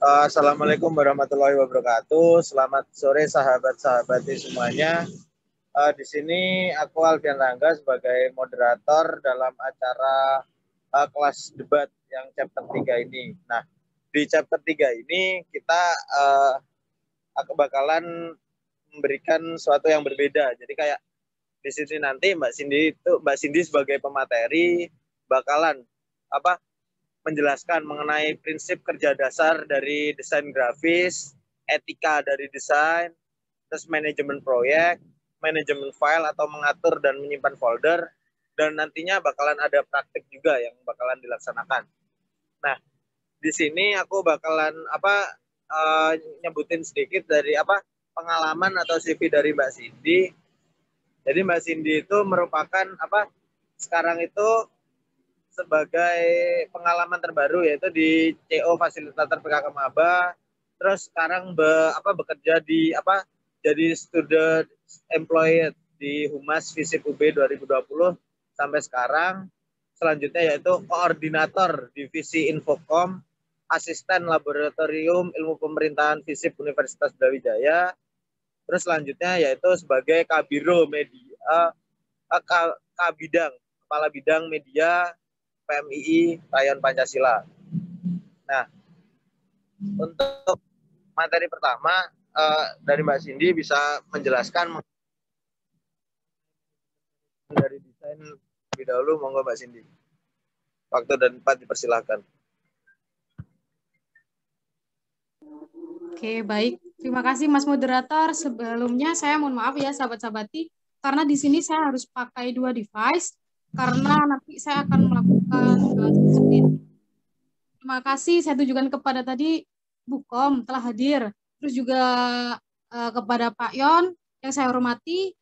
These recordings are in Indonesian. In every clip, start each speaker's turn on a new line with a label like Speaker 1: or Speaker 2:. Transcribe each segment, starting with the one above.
Speaker 1: Assalamualaikum warahmatullahi wabarakatuh. Selamat sore sahabat-sahabat semuanya. Di sini aku Alfian Rangga sebagai moderator dalam acara kelas debat yang chapter 3 ini. Nah, di chapter 3 ini kita aku bakalan memberikan sesuatu yang berbeda. Jadi kayak di sini nanti Mbak Cindy sebagai pemateri bakalan menjelaskan mengenai prinsip kerja dasar dari desain grafis, etika dari desain, terus manajemen proyek, manajemen file atau mengatur dan menyimpan folder, dan nantinya bakalan ada praktik juga yang bakalan dilaksanakan. Nah, di sini aku bakalan nyebutin sedikit dari pengalaman atau CV dari Mbak Cindy. Jadi Mbak Cindy itu merupakan sekarang itu sebagai pengalaman terbaru yaitu di CO Fasilitator PKK Maba, terus sekarang bekerja di jadi student employed di Humas Visip UB 2020 sampai sekarang. Selanjutnya yaitu koordinator divisi Infokom, asisten laboratorium ilmu pemerintahan Visip Universitas Brawijaya. Terus selanjutnya yaitu sebagai Kabiro Media, Kabidang, Kepala Bidang Media PMII Rayon Pancasila. Nah, untuk materi pertama dari Mbak Cindy bisa menjelaskan dari desain lebih dahulu. Monggo Mbak Cindy. Waktu dan tempat dipersilahkan.
Speaker 2: Oke, baik. Terima kasih Mas Moderator. Sebelumnya saya mohon maaf ya sahabat-sahabati, karena di sini saya harus pakai 2 device, karena nanti saya akan melakukan screen. Terima kasih saya tujukan kepada tadi Bukom telah hadir, terus juga kepada Pak Yon yang saya hormati,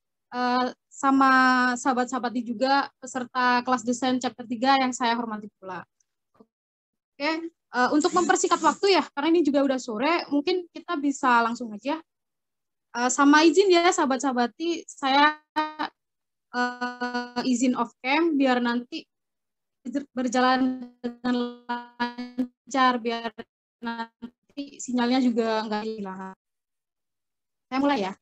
Speaker 2: sama sahabat-sahabati juga peserta kelas desain chapter 3 yang saya hormati pula. Oke. Untuk mempersingkat waktu ya, karena ini juga udah sore, mungkin kita bisa langsung aja. Sama izin ya sahabat-sahabati, saya izin off cam biar nanti berjalan dengan lancar, biar nanti sinyalnya juga nggak hilang. Saya mulai ya.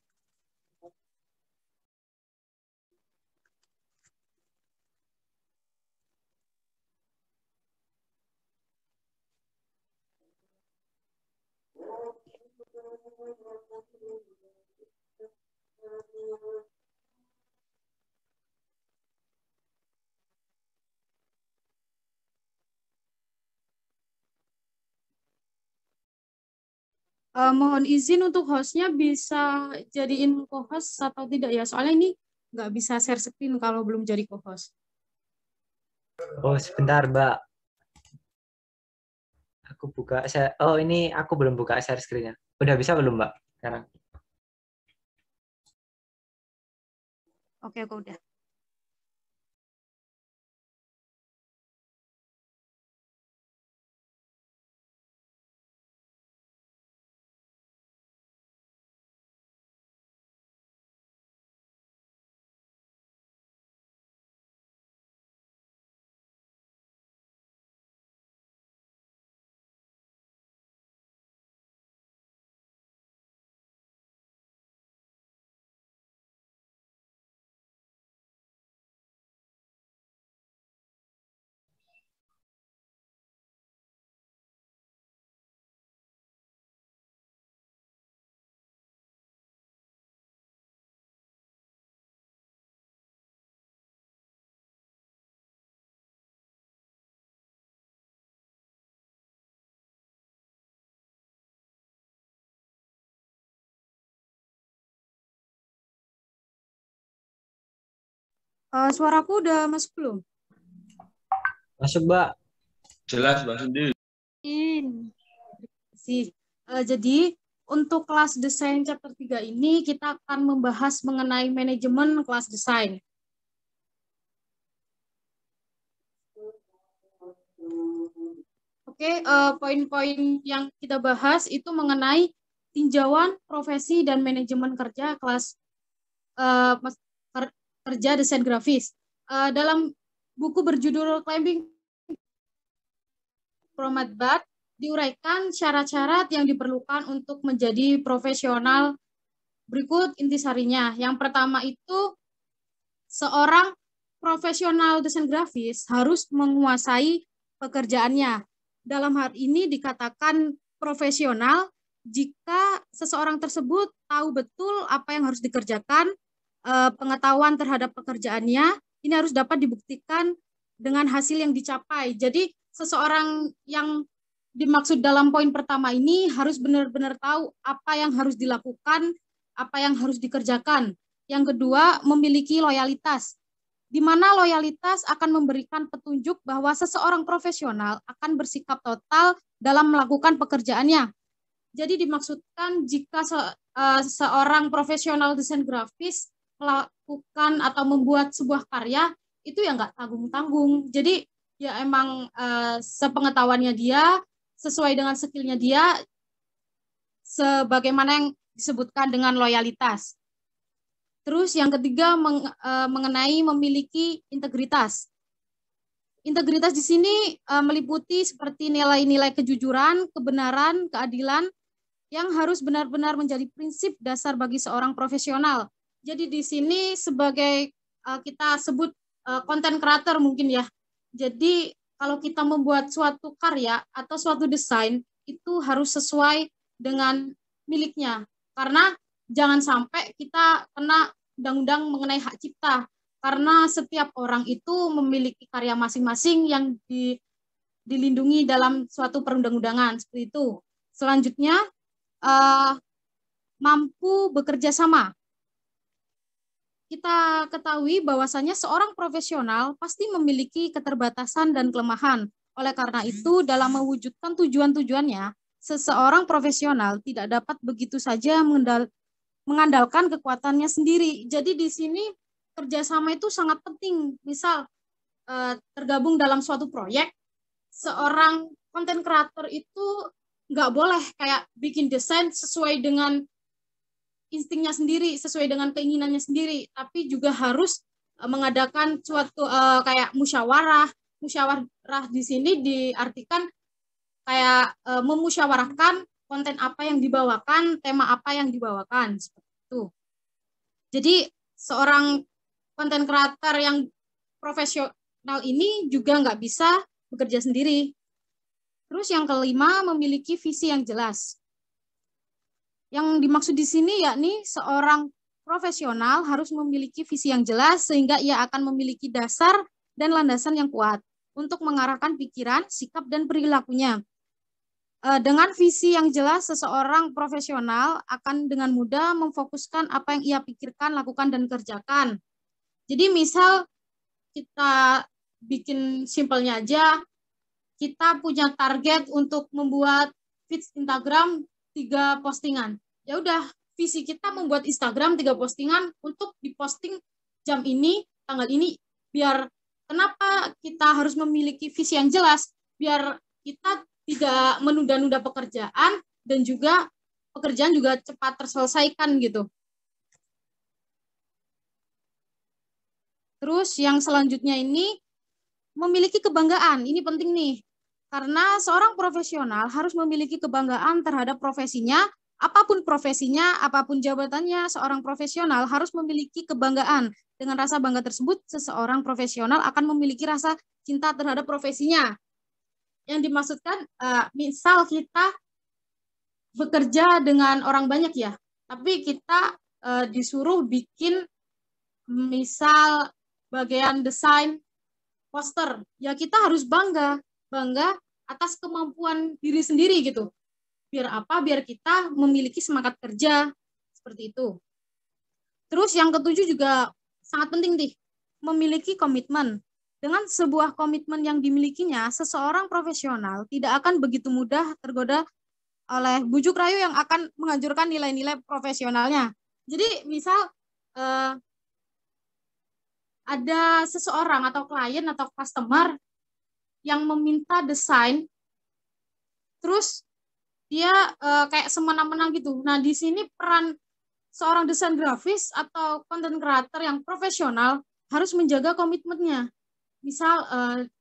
Speaker 2: Mohon izin untuk hostnya bisa jadiin co-host atau tidak ya, soalnya ini nggak bisa share screen kalau belum jadi co-host.
Speaker 3: Oh sebentar Mbak, aku buka ini aku belum buka share screen-nya. Udah bisa belum Mbak sekarang?
Speaker 2: Oke, aku udah. Suaraku udah masuk belum?
Speaker 3: Masuk Mbak.
Speaker 4: Jelas Mbak Cindy.
Speaker 2: Jadi untuk kelas desain chapter 3 ini kita akan membahas mengenai manajemen kelas desain. Oke, poin-poin yang kita bahas itu mengenai tinjauan profesi dan manajemen kerja kelas kerja desain grafis. Dalam buku berjudul Climbing from Mad diuraikan syarat-syarat yang diperlukan untuk menjadi profesional. Berikut intisarinya. Yang pertama itu, seorang profesional desain grafis harus menguasai pekerjaannya. Dalam hal ini dikatakan profesional jika seseorang tersebut tahu betul apa yang harus dikerjakan, pengetahuan terhadap pekerjaannya, ini harus dapat dibuktikan dengan hasil yang dicapai. Jadi seseorang yang dimaksud dalam poin pertama ini harus benar-benar tahu apa yang harus dilakukan, apa yang harus dikerjakan. Yang kedua, memiliki loyalitas, di mana loyalitas akan memberikan petunjuk bahwa seseorang profesional akan bersikap total dalam melakukan pekerjaannya. Jadi dimaksudkan jika seorang profesional desain grafis melakukan atau membuat sebuah karya, itu ya nggak tanggung-tanggung. Jadi ya emang sepengetahuannya dia, sesuai dengan skillnya dia, sebagaimana yang disebutkan dengan loyalitas. Terus yang ketiga mengenai memiliki integritas. Integritas di sini meliputi seperti nilai-nilai kejujuran, kebenaran, keadilan yang harus benar-benar menjadi prinsip dasar bagi seorang profesional. Jadi di sini sebagai kita sebut content creator mungkin ya. Jadi kalau kita membuat suatu karya atau suatu desain itu harus sesuai dengan miliknya. Karena jangan sampai kita kena undang-undang mengenai hak cipta. Karena setiap orang itu memiliki karya masing-masing yang dilindungi dalam suatu perundang-undangan. Seperti itu. Selanjutnya, mampu bekerja sama. Kita ketahui bahwasannya seorang profesional pasti memiliki keterbatasan dan kelemahan. Oleh karena itu, dalam mewujudkan tujuan-tujuannya, seseorang profesional tidak dapat begitu saja mengandalkan kekuatannya sendiri. Jadi di sini kerjasama itu sangat penting. Misal tergabung dalam suatu proyek, seorang content creator itu nggak boleh kayak bikin desain sesuai dengan instingnya sendiri, sesuai dengan keinginannya sendiri, tapi juga harus mengadakan suatu kayak musyawarah. Musyawarah di sini diartikan kayak memusyawarahkan konten apa yang dibawakan, tema apa yang dibawakan, seperti itu. Jadi seorang konten creator yang profesional ini juga nggak bisa bekerja sendiri. Terus yang kelima, memiliki visi yang jelas. Yang dimaksud di sini yakni seorang profesional harus memiliki visi yang jelas sehingga ia akan memiliki dasar dan landasan yang kuat untuk mengarahkan pikiran, sikap, dan perilakunya. Dengan visi yang jelas, seseorang profesional akan dengan mudah memfokuskan apa yang ia pikirkan, lakukan, dan kerjakan. Jadi misal kita bikin simpelnya aja, kita punya target untuk membuat feed Instagram 3 postingan. Ya udah, visi kita membuat Instagram 3 postingan untuk diposting jam ini, tanggal ini. Biar kenapa kita harus memiliki visi yang jelas? Biar kita tidak menunda-nunda pekerjaan dan juga pekerjaan juga cepat terselesaikan gitu. Terus yang selanjutnya ini memiliki kebanggaan. Ini penting nih. Karena seorang profesional harus memiliki kebanggaan terhadap profesinya, apapun profesinya, apapun jabatannya, seorang profesional harus memiliki kebanggaan. Dengan rasa bangga tersebut, seseorang profesional akan memiliki rasa cinta terhadap profesinya. Yang dimaksudkan, misal kita bekerja dengan orang banyak ya, tapi kita disuruh bikin misal bagian desain poster, ya kita harus bangga atas kemampuan diri sendiri gitu. Biar apa? Biar kita memiliki semangat kerja, seperti itu. Terus yang ketujuh juga sangat penting nih, memiliki komitmen. Dengan sebuah komitmen yang dimilikinya, seseorang profesional tidak akan begitu mudah tergoda oleh bujuk rayu yang akan menghancurkan nilai-nilai profesionalnya. Jadi misal ada seseorang atau klien atau customer yang meminta desain, terus dia kayak semena-mena gitu. Nah, di sini peran seorang desain grafis atau content creator yang profesional harus menjaga komitmennya. Misal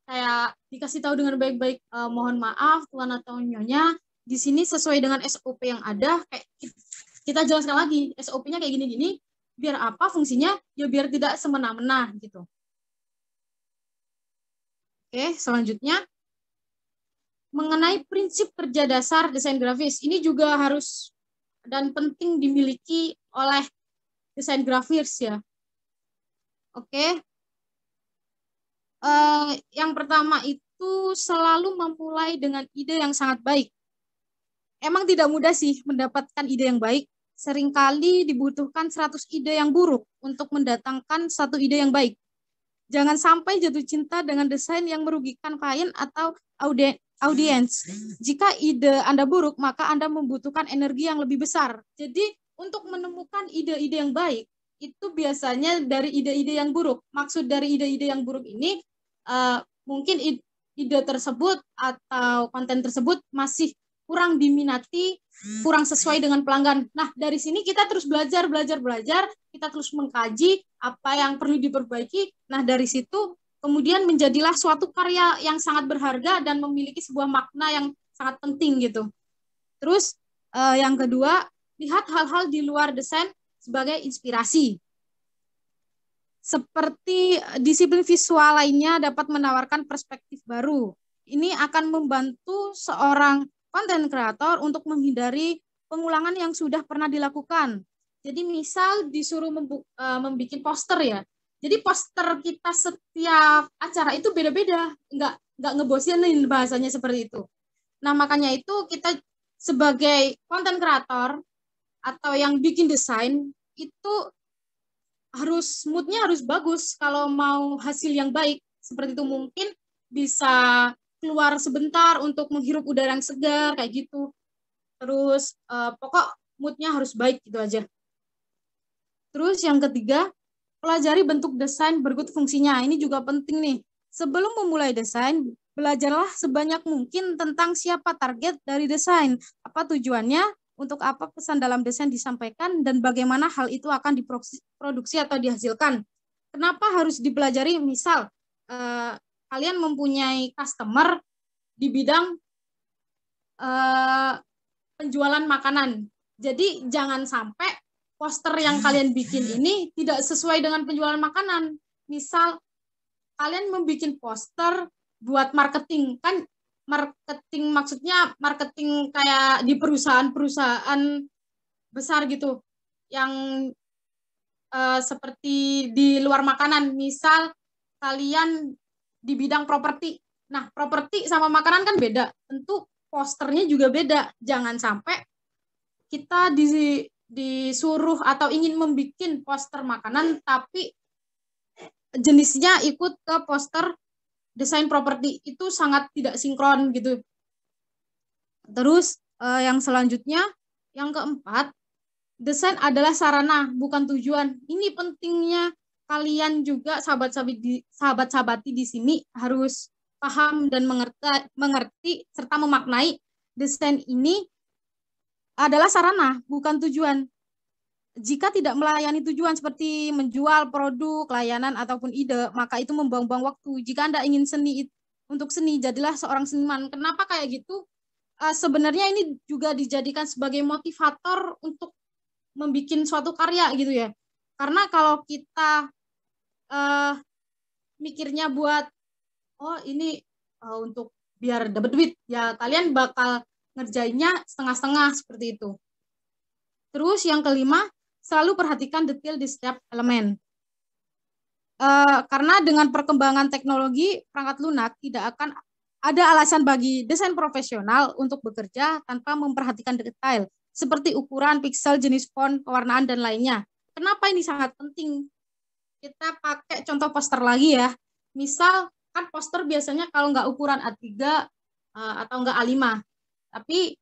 Speaker 2: kayak dikasih tahu dengan baik-baik, mohon maaf Tuan atau Nyonya, di sini sesuai dengan SOP yang ada, kayak kita jelaskan lagi SOP-nya kayak gini-gini, biar apa fungsinya? Ya biar tidak semena-mena gitu. Oke, selanjutnya mengenai prinsip kerja dasar desain grafis. Ini juga harus dan penting dimiliki oleh desain grafis ya. Oke. Yang pertama itu selalu memulai dengan ide yang sangat baik. Emang tidak mudah sih mendapatkan ide yang baik. Seringkali dibutuhkan 100 ide yang buruk untuk mendatangkan satu ide yang baik. Jangan sampai jatuh cinta dengan desain yang merugikan klien atau audiens. Jika ide Anda buruk, maka Anda membutuhkan energi yang lebih besar. Jadi, untuk menemukan ide-ide yang baik, itu biasanya dari ide-ide yang buruk. Maksud dari ide-ide yang buruk ini, mungkin ide tersebut atau konten tersebut masih kurang diminati, kurang sesuai dengan pelanggan. Nah, dari sini kita terus belajar, kita terus mengkaji apa yang perlu diperbaiki. Nah, dari situ kemudian menjadilah suatu karya yang sangat berharga dan memiliki sebuah makna yang sangat penting gitu. Terus yang kedua, lihat hal-hal di luar desain sebagai inspirasi. Seperti disiplin visual lainnya dapat menawarkan perspektif baru. Ini akan membantu seorang konten kreator untuk menghindari pengulangan yang sudah pernah dilakukan. Jadi misal disuruh membuat poster ya. Jadi poster kita setiap acara itu beda-beda, nggak ngebosenin bahasanya seperti itu. Nah makanya itu kita sebagai konten kreator atau yang bikin desain itu harus moodnya harus bagus kalau mau hasil yang baik. Seperti itu mungkin bisa keluar sebentar untuk menghirup udara yang segar kayak gitu. Terus pokok moodnya harus baik gitu aja. Terus yang ketiga, pelajari bentuk desain berikut fungsinya. Ini juga penting nih. Sebelum memulai desain, belajarlah sebanyak mungkin tentang siapa target dari desain, apa tujuannya, untuk apa pesan dalam desain disampaikan, dan bagaimana hal itu akan diproduksi atau dihasilkan. Kenapa harus dipelajari? Misal, kalian mempunyai customer di bidang penjualan makanan. Jadi jangan sampai poster yang kalian bikin ini tidak sesuai dengan penjualan makanan. Misal kalian membuat poster buat marketing, kan marketing maksudnya marketing kayak di perusahaan-perusahaan besar gitu, yang seperti di luar makanan. Misal kalian di bidang properti. Nah, properti sama makanan kan beda. Tentu posternya juga beda. Jangan sampai kita disuruh atau ingin membuat poster makanan, tapi jenisnya ikut ke poster desain properti. Itu sangat tidak sinkron gitu. Terus yang selanjutnya, yang keempat, desain adalah sarana, bukan tujuan. Ini pentingnya kalian juga sahabat-sahabati di sini harus paham dan mengerti serta memaknai desain ini adalah sarana, bukan tujuan. Jika tidak melayani tujuan seperti menjual produk, layanan, ataupun ide, maka itu membuang-buang waktu. Jika Anda ingin untuk seni, jadilah seorang seniman. Kenapa kayak gitu? Sebenarnya ini juga dijadikan sebagai motivator untuk membuat suatu karya gitu ya. Karena kalau kita mikirnya buat ini untuk biar dapat duit, ya kalian bakal ngerjainnya setengah-setengah seperti itu. Terus yang kelima, selalu perhatikan detail di setiap elemen. Karena dengan perkembangan teknologi perangkat lunak tidak akan ada alasan bagi desain profesional untuk bekerja tanpa memperhatikan detail seperti ukuran, pixel, jenis font, pewarnaan, dan lainnya. Kenapa ini sangat penting? Kita pakai contoh poster lagi ya. Misal kan poster biasanya kalau nggak ukuran A3 atau nggak A5, tapi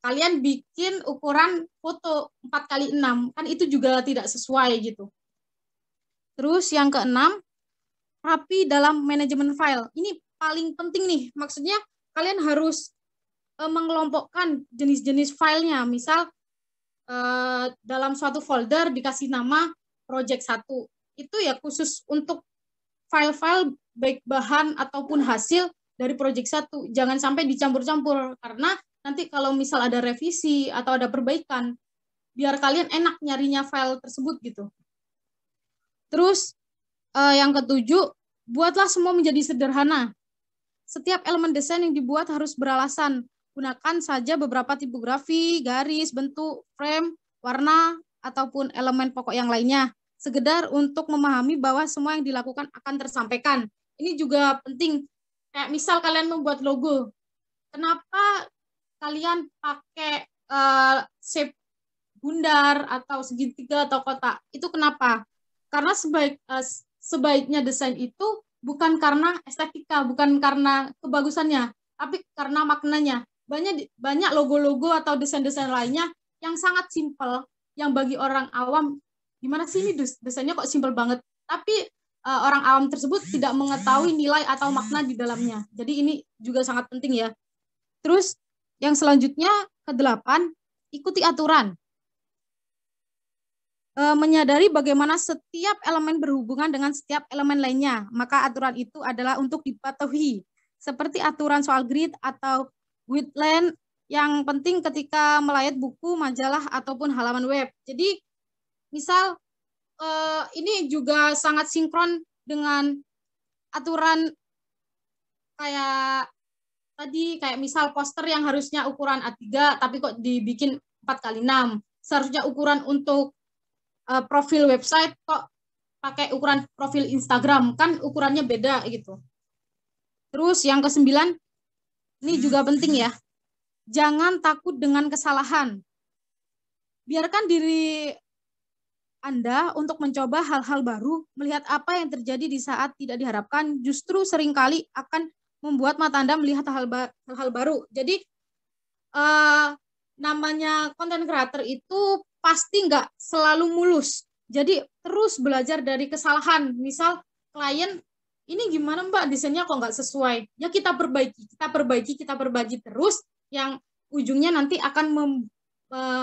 Speaker 2: kalian bikin ukuran foto 4x6, kan itu juga tidak sesuai gitu. Terus yang keenam, rapi dalam manajemen file. Ini paling penting nih, maksudnya kalian harus mengelompokkan jenis-jenis filenya. Misal dalam suatu folder dikasih nama project 1, itu ya khusus untuk file-file baik bahan ataupun hasil dari proyek 1. Jangan sampai dicampur-campur, karena nanti kalau misal ada revisi atau ada perbaikan, biar kalian enak nyarinya file tersebut gitu. Terus yang ketujuh, buatlah semua menjadi sederhana. Setiap elemen desain yang dibuat harus beralasan. Gunakan saja beberapa tipografi, garis, bentuk, frame, warna, ataupun elemen pokok yang lainnya. Sekedar untuk memahami bahwa semua yang dilakukan akan tersampaikan. Ini juga penting. Kayak misal kalian membuat logo. Kenapa kalian pakai shape bundar atau segitiga atau kotak? Itu kenapa? Karena sebaiknya desain itu bukan karena estetika, bukan karena kebagusannya, tapi karena maknanya. Banyak logo-logo atau desain-desain lainnya yang sangat simpel, yang bagi orang awam, gimana sih ini desainnya kok simpel banget, tapi orang awam tersebut tidak mengetahui nilai atau makna di dalamnya. Jadi ini juga sangat penting ya. Terus yang selanjutnya ke-8, ikuti aturan. Menyadari bagaimana setiap elemen berhubungan dengan setiap elemen lainnya, maka aturan itu adalah untuk dipatuhi, seperti aturan soal grid atau width-line yang penting ketika melayat buku, majalah, ataupun halaman web. Jadi, misal ini juga sangat sinkron dengan aturan kayak tadi, kayak misal poster yang harusnya ukuran A3, tapi kok dibikin 4x6. Seharusnya ukuran untuk profil website kok pakai ukuran profil Instagram, kan ukurannya beda gitu. Terus yang ke-9, ini juga penting ya, jangan takut dengan kesalahan. Biarkan diri Anda untuk mencoba hal-hal baru, melihat apa yang terjadi di saat tidak diharapkan, justru seringkali akan membuat mata Anda melihat hal-hal baru. Jadi namanya content creator itu pasti nggak selalu mulus. Jadi terus belajar dari kesalahan. Misal klien, ini gimana Mbak desainnya kok nggak sesuai? Ya kita perbaiki terus, yang ujungnya nanti akan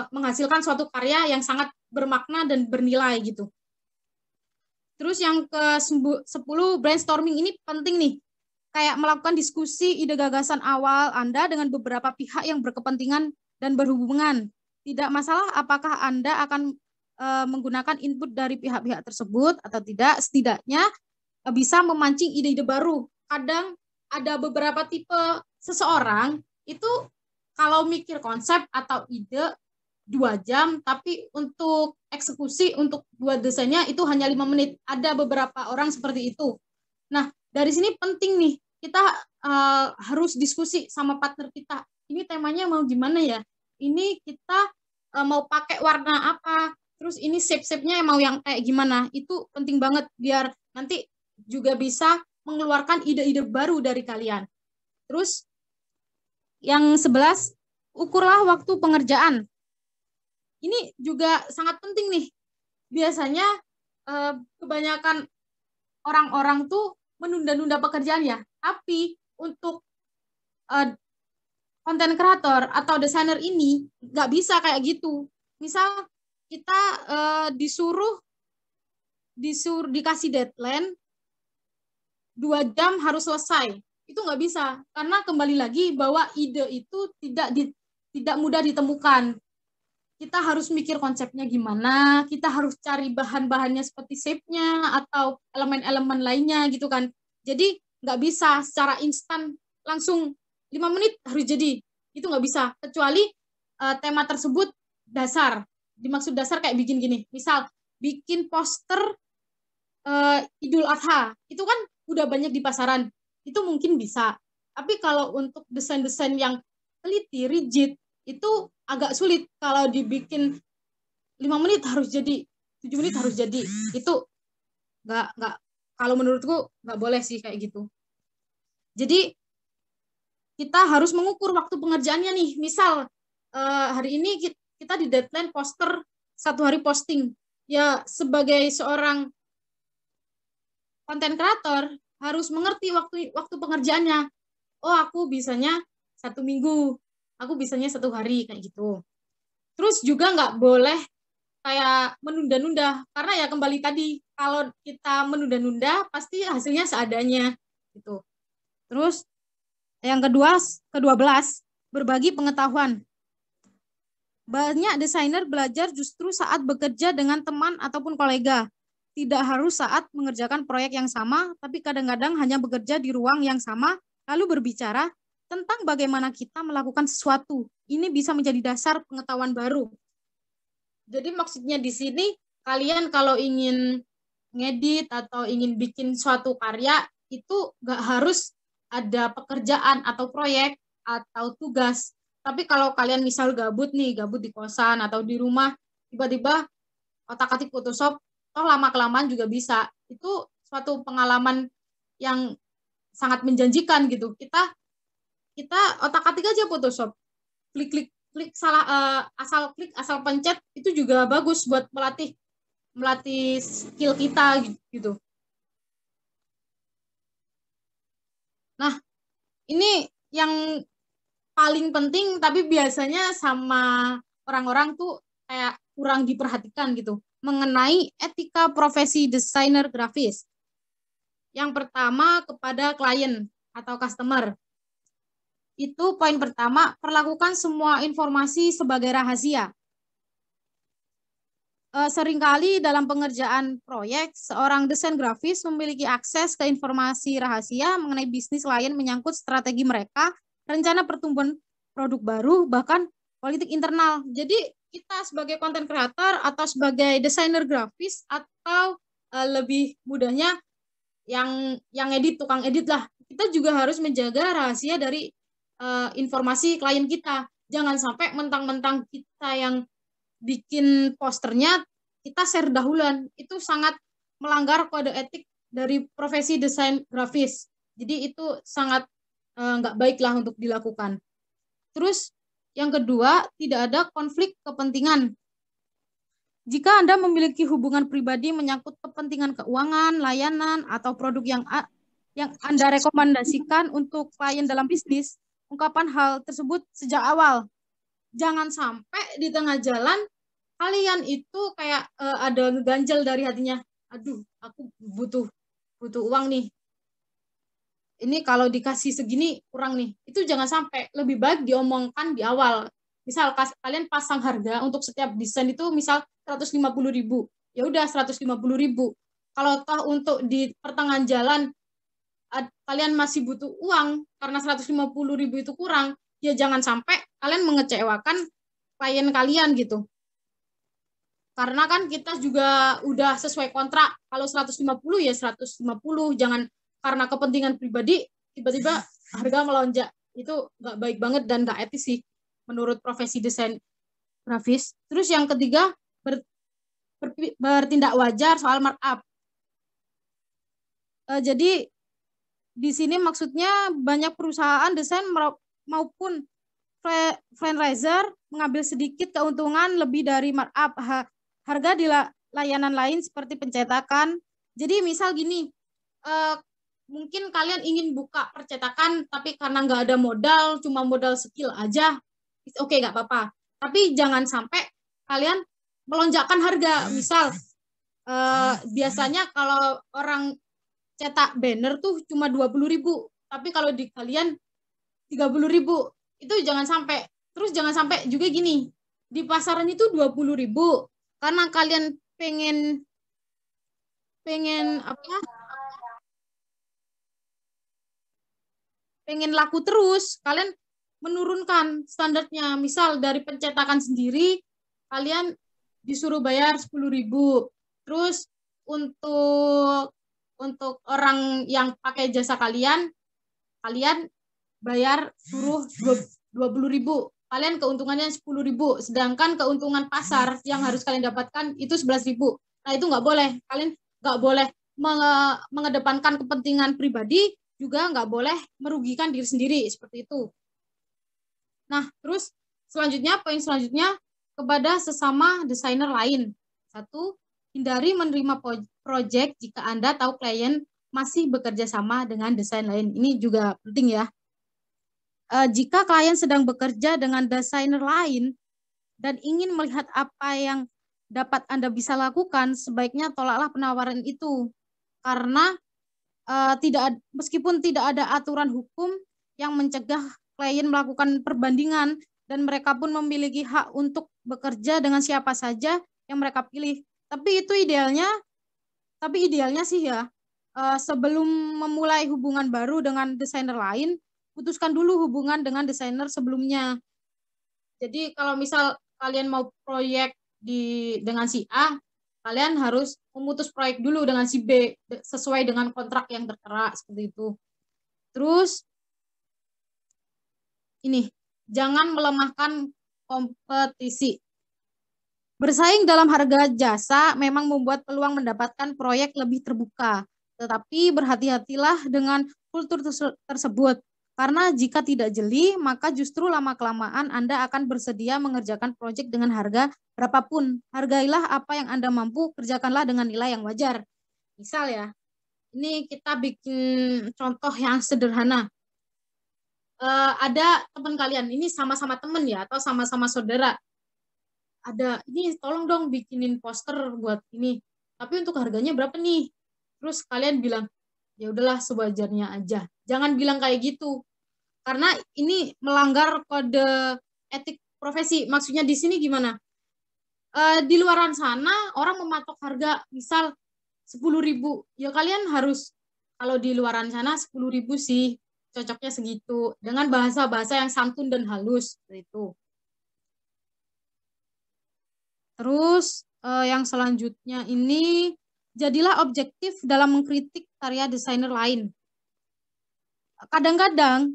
Speaker 2: menghasilkan suatu karya yang sangat bermakna dan bernilai gitu. Terus yang ke-10, brainstorming ini penting nih. Kayak melakukan diskusi ide gagasan awal Anda dengan beberapa pihak yang berkepentingan dan berhubungan. Tidak masalah apakah Anda akan menggunakan input dari pihak-pihak tersebut atau tidak, setidaknya bisa memancing ide-ide baru. Kadang ada beberapa tipe seseorang itu kalau mikir konsep atau ide 2 jam, tapi untuk eksekusi, untuk buat desainnya itu hanya 5 menit. Ada beberapa orang seperti itu. Nah, dari sini penting nih, kita harus diskusi sama partner kita. Ini temanya mau gimana ya? Ini kita mau pakai warna apa, terus ini shape-shape-nya mau yang kayak gimana, itu penting banget biar nanti juga bisa mengeluarkan ide-ide baru dari kalian. Terus yang 11, ukurlah waktu pengerjaan. Ini juga sangat penting nih. Biasanya kebanyakan orang-orang tuh menunda-nunda pekerjaan ya, tapi untuk konten kreator atau desainer ini nggak bisa kayak gitu. Misal kita dikasih deadline 2 jam harus selesai, itu nggak bisa, karena kembali lagi bahwa ide itu tidak mudah ditemukan. Kita harus mikir konsepnya gimana, kita harus cari bahan-bahannya seperti shape-nya atau elemen-elemen lainnya gitu kan. Jadi nggak bisa secara instan langsung 5 menit harus jadi, itu nggak bisa, kecuali tema tersebut dasar. Dimaksud dasar kayak bikin gini, misal bikin poster Idul Adha, itu kan udah banyak di pasaran, itu mungkin bisa. Tapi kalau untuk desain-desain yang teliti, rigid, itu agak sulit. Kalau dibikin 5 menit harus jadi, 7 menit harus jadi, itu nggak, kalau menurutku nggak boleh sih kayak gitu. Jadi kita harus mengukur waktu pengerjaannya nih. Misal hari ini kita di deadline poster 1 hari posting. Ya sebagai seorang konten kreator harus mengerti waktu pengerjaannya. Oh aku bisanya 1 minggu, aku bisanya 1 hari kayak gitu. Terus juga nggak boleh kayak menunda-nunda, karena ya kembali tadi kalau kita menunda-nunda pasti hasilnya seadanya gitu. Terus yang ke-12, berbagi pengetahuan. Banyak desainer belajar justru saat bekerja dengan teman ataupun kolega. Tidak harus saat mengerjakan proyek yang sama, tapi kadang-kadang hanya bekerja di ruang yang sama, lalu berbicara tentang bagaimana kita melakukan sesuatu. Ini bisa menjadi dasar pengetahuan baru. Jadi maksudnya di sini, kalian kalau ingin ngedit atau ingin bikin suatu karya, itu nggak harus ada pekerjaan atau proyek atau tugas. Tapi kalau kalian misal gabut di kosan atau di rumah, tiba-tiba otak-atik Photoshop, toh lama-kelamaan juga bisa. Itu suatu pengalaman yang sangat menjanjikan gitu. Kita otak-atik aja Photoshop. Klik asal pencet itu juga bagus buat melatih skill kita gitu. Nah, ini yang paling penting tapi biasanya sama orang-orang tuh kayak kurang diperhatikan gitu mengenai etika profesi desainer grafis. Yang pertama kepada klien atau customer. Itu poin pertama, perlakukan semua informasi sebagai rahasia. Seringkali dalam pengerjaan proyek, seorang desain grafis memiliki akses ke informasi rahasia mengenai bisnis klien menyangkut strategi mereka, rencana pertumbuhan produk baru, bahkan politik internal. Jadi kita sebagai content creator atau sebagai desainer grafis atau lebih mudahnya yang edit, tukang edit lah, kita juga harus menjaga rahasia dari informasi klien kita. Jangan sampai mentang-mentang kita yang bikin posternya kita share dahuluan. Itu sangat melanggar kode etik dari profesi desain grafis. Jadi itu sangat nggak baik lah untuk dilakukan. Terus yang kedua, tidak ada konflik kepentingan. Jika Anda memiliki hubungan pribadi menyangkut kepentingan keuangan, layanan, atau produk yang Anda rekomendasikan untuk klien dalam bisnis, ungkapan hal tersebut sejak awal. Jangan sampai di tengah jalan kalian itu kayak ada ngeganjel dari hatinya. Aduh, aku butuh uang nih. Ini kalau dikasih segini kurang nih. Itu jangan sampai, lebih baik diomongkan di awal. Misal kalian pasang harga untuk setiap desain itu misal 150.000. Ya udah 150.000. Kalau toh untuk di pertengahan jalan kalian masih butuh uang karena 150.000 itu kurang, ya jangan sampai kalian mengecewakan klien kalian gitu. Karena kan kita juga udah sesuai kontrak, kalau 150 ya 150, jangan karena kepentingan pribadi tiba-tiba harga melonjak. Itu nggak baik banget dan nggak etis sih menurut profesi desain grafis. Terus yang ketiga, bertindak wajar soal markup. Jadi di sini maksudnya banyak perusahaan desain maupun freelancer mengambil sedikit keuntungan lebih dari markup harga di layanan lain seperti pencetakan. Jadi misal gini, mungkin kalian ingin buka percetakan tapi karena nggak ada modal, cuma modal skill aja, oke, nggak apa-apa. Tapi jangan sampai kalian melonjakkan harga. Misal biasanya kalau orang cetak banner tuh cuma 20.000, tapi kalau di kalian 30.000, itu jangan sampai. Terus jangan sampai juga gini, di pasaran itu 20.000 karena kalian pengen laku terus, kalian menurunkan standarnya. Misal dari pencetakan sendiri kalian disuruh bayar 10.000. Terus untuk orang yang pakai jasa kalian bayar suruh 20.000. Kalian keuntungannya 10.000, sedangkan keuntungan pasar yang harus kalian dapatkan itu 11.000. Nah, itu nggak boleh. Kalian nggak boleh mengedepankan kepentingan pribadi, juga nggak boleh merugikan diri sendiri, seperti itu. Nah, terus poin selanjutnya kepada sesama desainer lain. 1, hindari menerima proyek jika Anda tahu klien masih bekerja sama dengan desain lain. Ini juga penting ya. Jika klien sedang bekerja dengan desainer lain dan ingin melihat apa yang dapat Anda bisa lakukan, sebaiknya tolaklah penawaran itu. Karena meskipun tidak ada aturan hukum yang mencegah klien melakukan perbandingan, dan mereka pun memiliki hak untuk bekerja dengan siapa saja yang mereka pilih. Tapi idealnya sih ya, sebelum memulai hubungan baru dengan desainer lain, putuskan dulu hubungan dengan desainer sebelumnya. Jadi kalau misal kalian mau proyek dengan si A, kalian harus memutus proyek dulu dengan si B sesuai dengan kontrak yang tertera seperti itu. Terus ini, jangan melemahkan kompetisi. Bersaing dalam harga jasa memang membuat peluang mendapatkan proyek lebih terbuka, tetapi berhati-hatilah dengan kultur tersebut. Karena jika tidak jeli, maka justru lama-kelamaan Anda akan bersedia mengerjakan proyek dengan harga berapapun. Hargailah apa yang Anda mampu, kerjakanlah dengan nilai yang wajar. Misal ya, ini kita bikin contoh yang sederhana. Ada teman kalian, ini sama-sama teman ya, atau sama-sama saudara. Ada, ini tolong dong bikinin poster buat ini. Tapi untuk harganya berapa nih? Terus kalian bilang, ya udahlah sewajarnya aja. Jangan bilang kayak gitu. Karena ini melanggar kode etik profesi. Maksudnya di sini gimana? Di luaran sana orang mematok harga misal 10.000. Ya kalian harus, kalau di luaran sana 10.000 sih cocoknya segitu. Dengan bahasa-bahasa yang santun dan halus. Seperti itu. Terus yang selanjutnya ini, jadilah objektif dalam mengkritik karya desainer lain. Kadang-kadang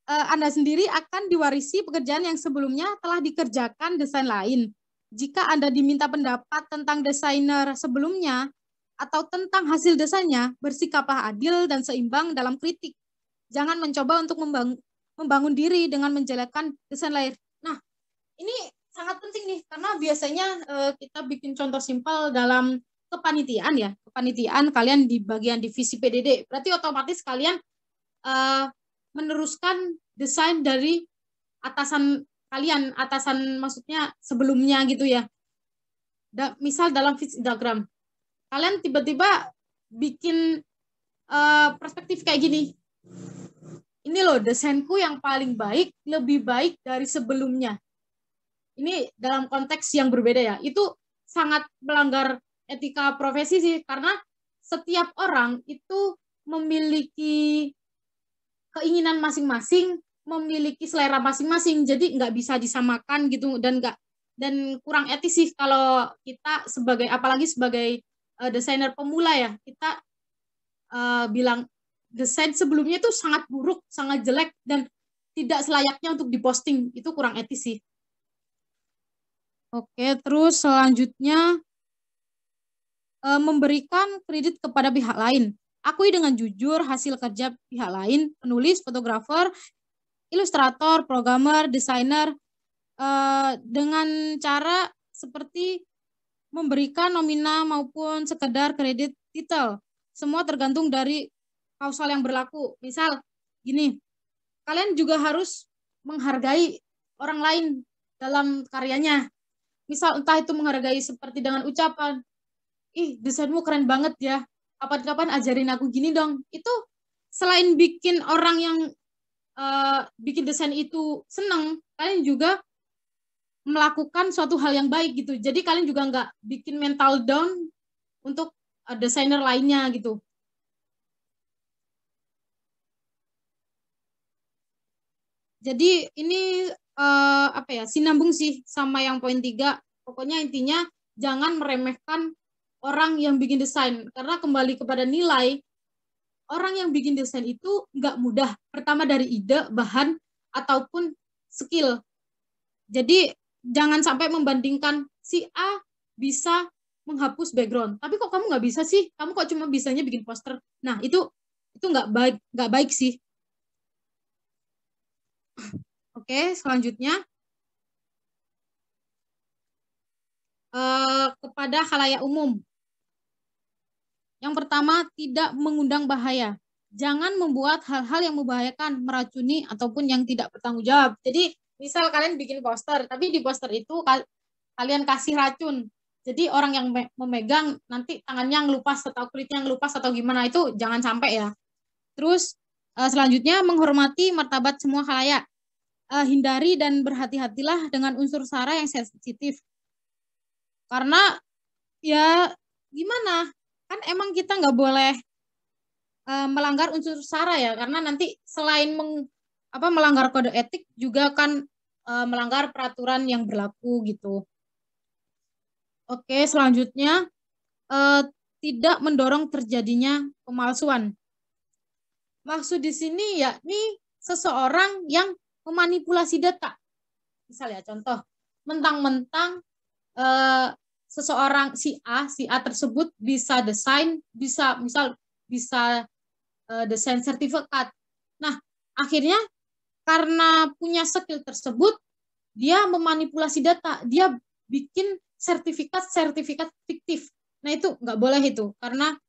Speaker 2: Anda sendiri akan diwarisi pekerjaan yang sebelumnya telah dikerjakan desain lain. Jika Anda diminta pendapat tentang desainer sebelumnya atau tentang hasil desainnya, bersikaplah adil dan seimbang dalam kritik. Jangan mencoba untuk membangun diri dengan menjelekkan desain lain. Nah, ini sangat penting nih, karena biasanya kita bikin contoh simpel dalam kepanitiaan ya. Kepanitiaan kalian di bagian divisi PDD, berarti otomatis kalian meneruskan desain dari atasan kalian, atasan maksudnya sebelumnya gitu ya. Misal dalam fit diagram, kalian tiba-tiba bikin perspektif kayak gini. Ini loh desainku yang paling baik, lebih baik dari sebelumnya. Ini dalam konteks yang berbeda ya. Itu sangat melanggar etika profesi sih, karena setiap orang itu memiliki keinginan masing-masing, memiliki selera masing-masing, jadi nggak bisa disamakan gitu, dan kurang etis sih kalau kita sebagai, apalagi sebagai desainer pemula ya, kita bilang desain sebelumnya itu sangat buruk, sangat jelek, dan tidak selayaknya untuk diposting. Itu kurang etis sih. Oke, terus selanjutnya memberikan kredit kepada pihak lain. Akui dengan jujur hasil kerja pihak lain, penulis, fotografer, ilustrator, programmer, desainer, dengan cara seperti memberikan nomina maupun sekedar kredit titel. Semua tergantung dari kausal yang berlaku. Misal gini, kalian juga harus menghargai orang lain dalam karyanya. Misal entah itu menghargai seperti dengan ucapan, ih desainmu keren banget ya, kapan-kapan ajarin aku gini dong. Itu selain bikin orang yang bikin desain itu senang, kalian juga melakukan suatu hal yang baik gitu. Jadi kalian juga nggak bikin mental down untuk desainer lainnya gitu. Jadi ini apa ya, sinambung sih sama yang poin 3. Pokoknya intinya jangan meremehkan orang yang bikin desain, karena kembali kepada nilai, orang yang bikin desain itu nggak mudah. Pertama dari ide, bahan, ataupun skill. Jadi jangan sampai membandingkan si A bisa menghapus background, tapi kok kamu nggak bisa sih? Kamu kok cuma bisanya bikin poster? Nah itu nggak baik sih. Oke, selanjutnya kepada khalayak umum. Yang pertama, tidak mengundang bahaya. Jangan membuat hal-hal yang membahayakan, meracuni, ataupun yang tidak bertanggung jawab. Jadi, misal kalian bikin poster, tapi di poster itu kalian kasih racun. Jadi orang yang memegang nanti tangannya ngelupas atau kulitnya ngelupas atau gimana, itu jangan sampai ya. Terus selanjutnya menghormati martabat semua khalayak. Hindari dan berhati-hatilah dengan unsur sara yang sensitif. Karena ya gimana? Kan emang kita nggak boleh melanggar unsur sara ya, karena nanti selain melanggar kode etik juga kan melanggar peraturan yang berlaku gitu. Oke, selanjutnya tidak mendorong terjadinya pemalsuan. Maksud di sini yakni seseorang yang memanipulasi data. Misalnya contoh, mentang-mentang seseorang si A tersebut bisa desain, bisa desain sertifikat. Nah, akhirnya karena punya skill tersebut, dia memanipulasi data, dia bikin sertifikat fiktif. Nah, itu nggak boleh itu, karena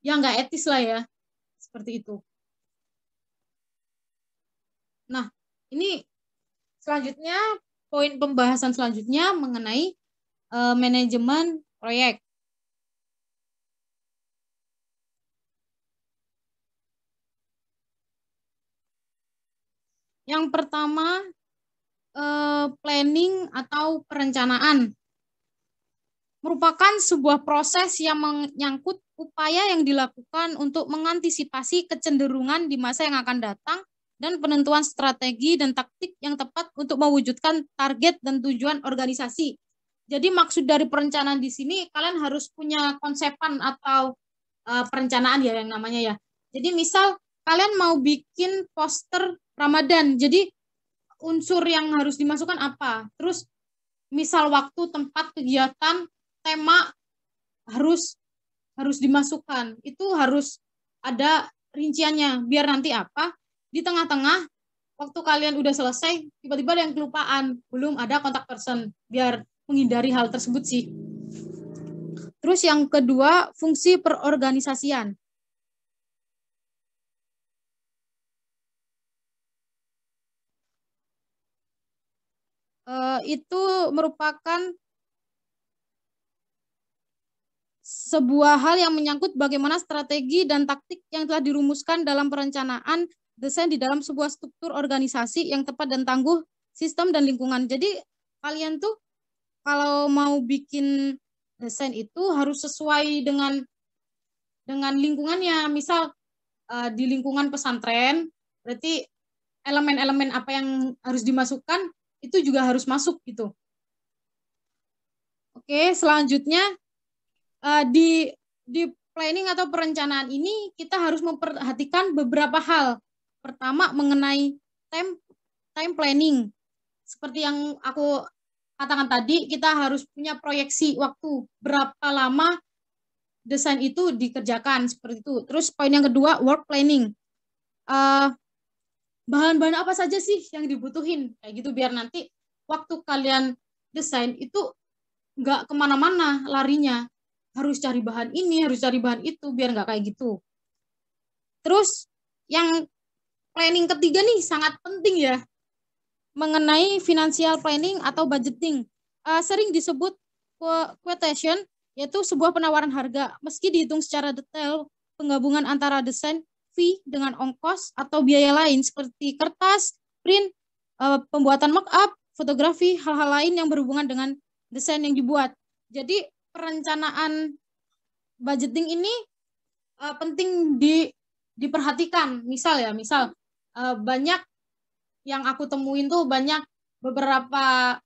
Speaker 2: ya nggak etis lah ya, seperti itu. Nah, ini selanjutnya, poin pembahasan selanjutnya mengenai manajemen proyek. Yang pertama, planning atau perencanaan. Merupakan sebuah proses yang menyangkut upaya yang dilakukan untuk mengantisipasi kecenderungan di masa yang akan datang dan penentuan strategi dan taktik yang tepat untuk mewujudkan target dan tujuan organisasi. Jadi maksud dari perencanaan di sini, kalian harus punya konsepan atau perencanaan ya yang namanya ya. Jadi misal kalian mau bikin poster Ramadan, jadi unsur yang harus dimasukkan apa? Terus misal waktu, tempat, kegiatan, tema harus dimasukkan. Itu harus ada rinciannya, biar nanti apa? Di tengah-tengah waktu kalian udah selesai, tiba-tiba ada yang kelupaan, belum ada kontak person, biar menghindari hal tersebut sih. Terus yang kedua, fungsi perorganisasian. Itu merupakan sebuah hal yang menyangkut bagaimana strategi dan taktik yang telah dirumuskan dalam perencanaan desain di dalam sebuah struktur organisasi yang tepat dan tangguh sistem dan lingkungan. Jadi kalian tuh kalau mau bikin desain itu harus sesuai dengan lingkungannya. Misal di lingkungan pesantren, berarti elemen-elemen apa yang harus dimasukkan itu juga harus masuk gitu. Oke, selanjutnya di planning atau perencanaan ini kita harus memperhatikan beberapa hal. Pertama, mengenai time planning. Seperti yang aku katakan tadi, kita harus punya proyeksi waktu berapa lama desain itu dikerjakan, seperti itu. Terus poin yang kedua, work planning. Bahan-bahan apa saja sih yang dibutuhin, kayak gitu, biar nanti waktu kalian desain itu nggak kemana-mana larinya, harus cari bahan ini, harus cari bahan itu, biar nggak kayak gitu. Terus yang planning ketiga nih sangat penting ya, mengenai financial planning atau budgeting. Sering disebut quotation, yaitu sebuah penawaran harga. Meski dihitung secara detail, penggabungan antara desain fee dengan ongkos atau biaya lain seperti kertas, print, pembuatan mock-up, fotografi, hal-hal lain yang berhubungan dengan desain yang dibuat. Jadi perencanaan budgeting ini penting diperhatikan. Misal banyak yang aku temuin tuh, banyak beberapa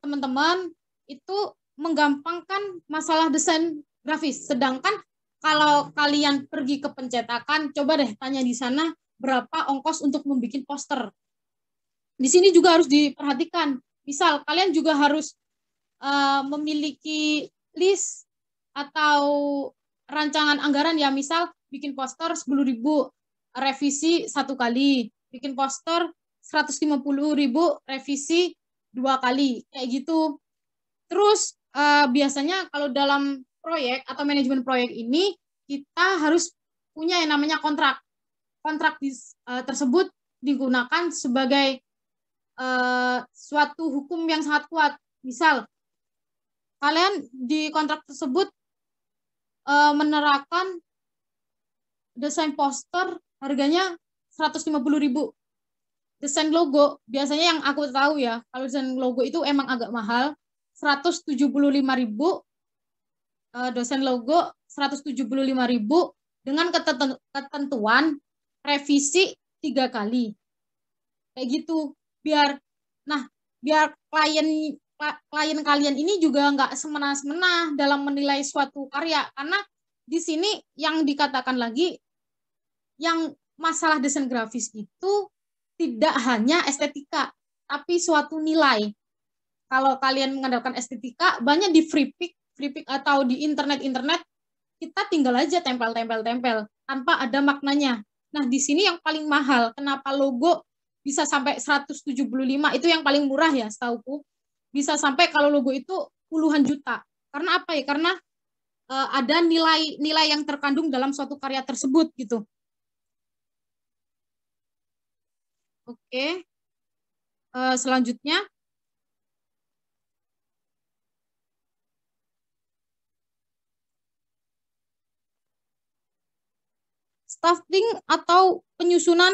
Speaker 2: teman-teman itu menggampangkan masalah desain grafis. Sedangkan kalau kalian pergi ke pencetakan, coba deh tanya di sana berapa ongkos untuk membuat poster. Di sini juga harus diperhatikan. Misal kalian juga harus memiliki list atau rancangan anggaran ya. Misal bikin poster 10.000, revisi 1 kali. Bikin poster 150.000, revisi 2 kali. Kayak gitu. Terus biasanya kalau dalam proyek atau manajemen proyek ini, kita harus punya yang namanya kontrak. Kontrak tersebut digunakan sebagai suatu hukum yang sangat kuat. Misal, kalian di kontrak tersebut menerapkan desain poster harganya 150.000. Desain logo, biasanya yang aku tahu ya, kalau desain logo itu emang agak mahal, 175.000. Desain logo 175.000 dengan ketentuan revisi 3 kali. Kayak gitu. Biar klien kalian ini juga nggak semena-mena dalam menilai suatu karya, karena di sini yang dikatakan lagi, yang masalah desain grafis itu tidak hanya estetika, tapi suatu nilai. Kalau kalian mengandalkan estetika, banyak di free pick atau di internet, kita tinggal aja tempel tanpa ada maknanya. Nah, di sini yang paling mahal, kenapa logo bisa sampai 175, itu yang paling murah ya, setauku. Bisa sampai kalau logo itu puluhan juta. Karena apa ya? Karena ada nilai yang terkandung dalam suatu karya tersebut gitu. Oke. Selanjutnya, staffing atau penyusunan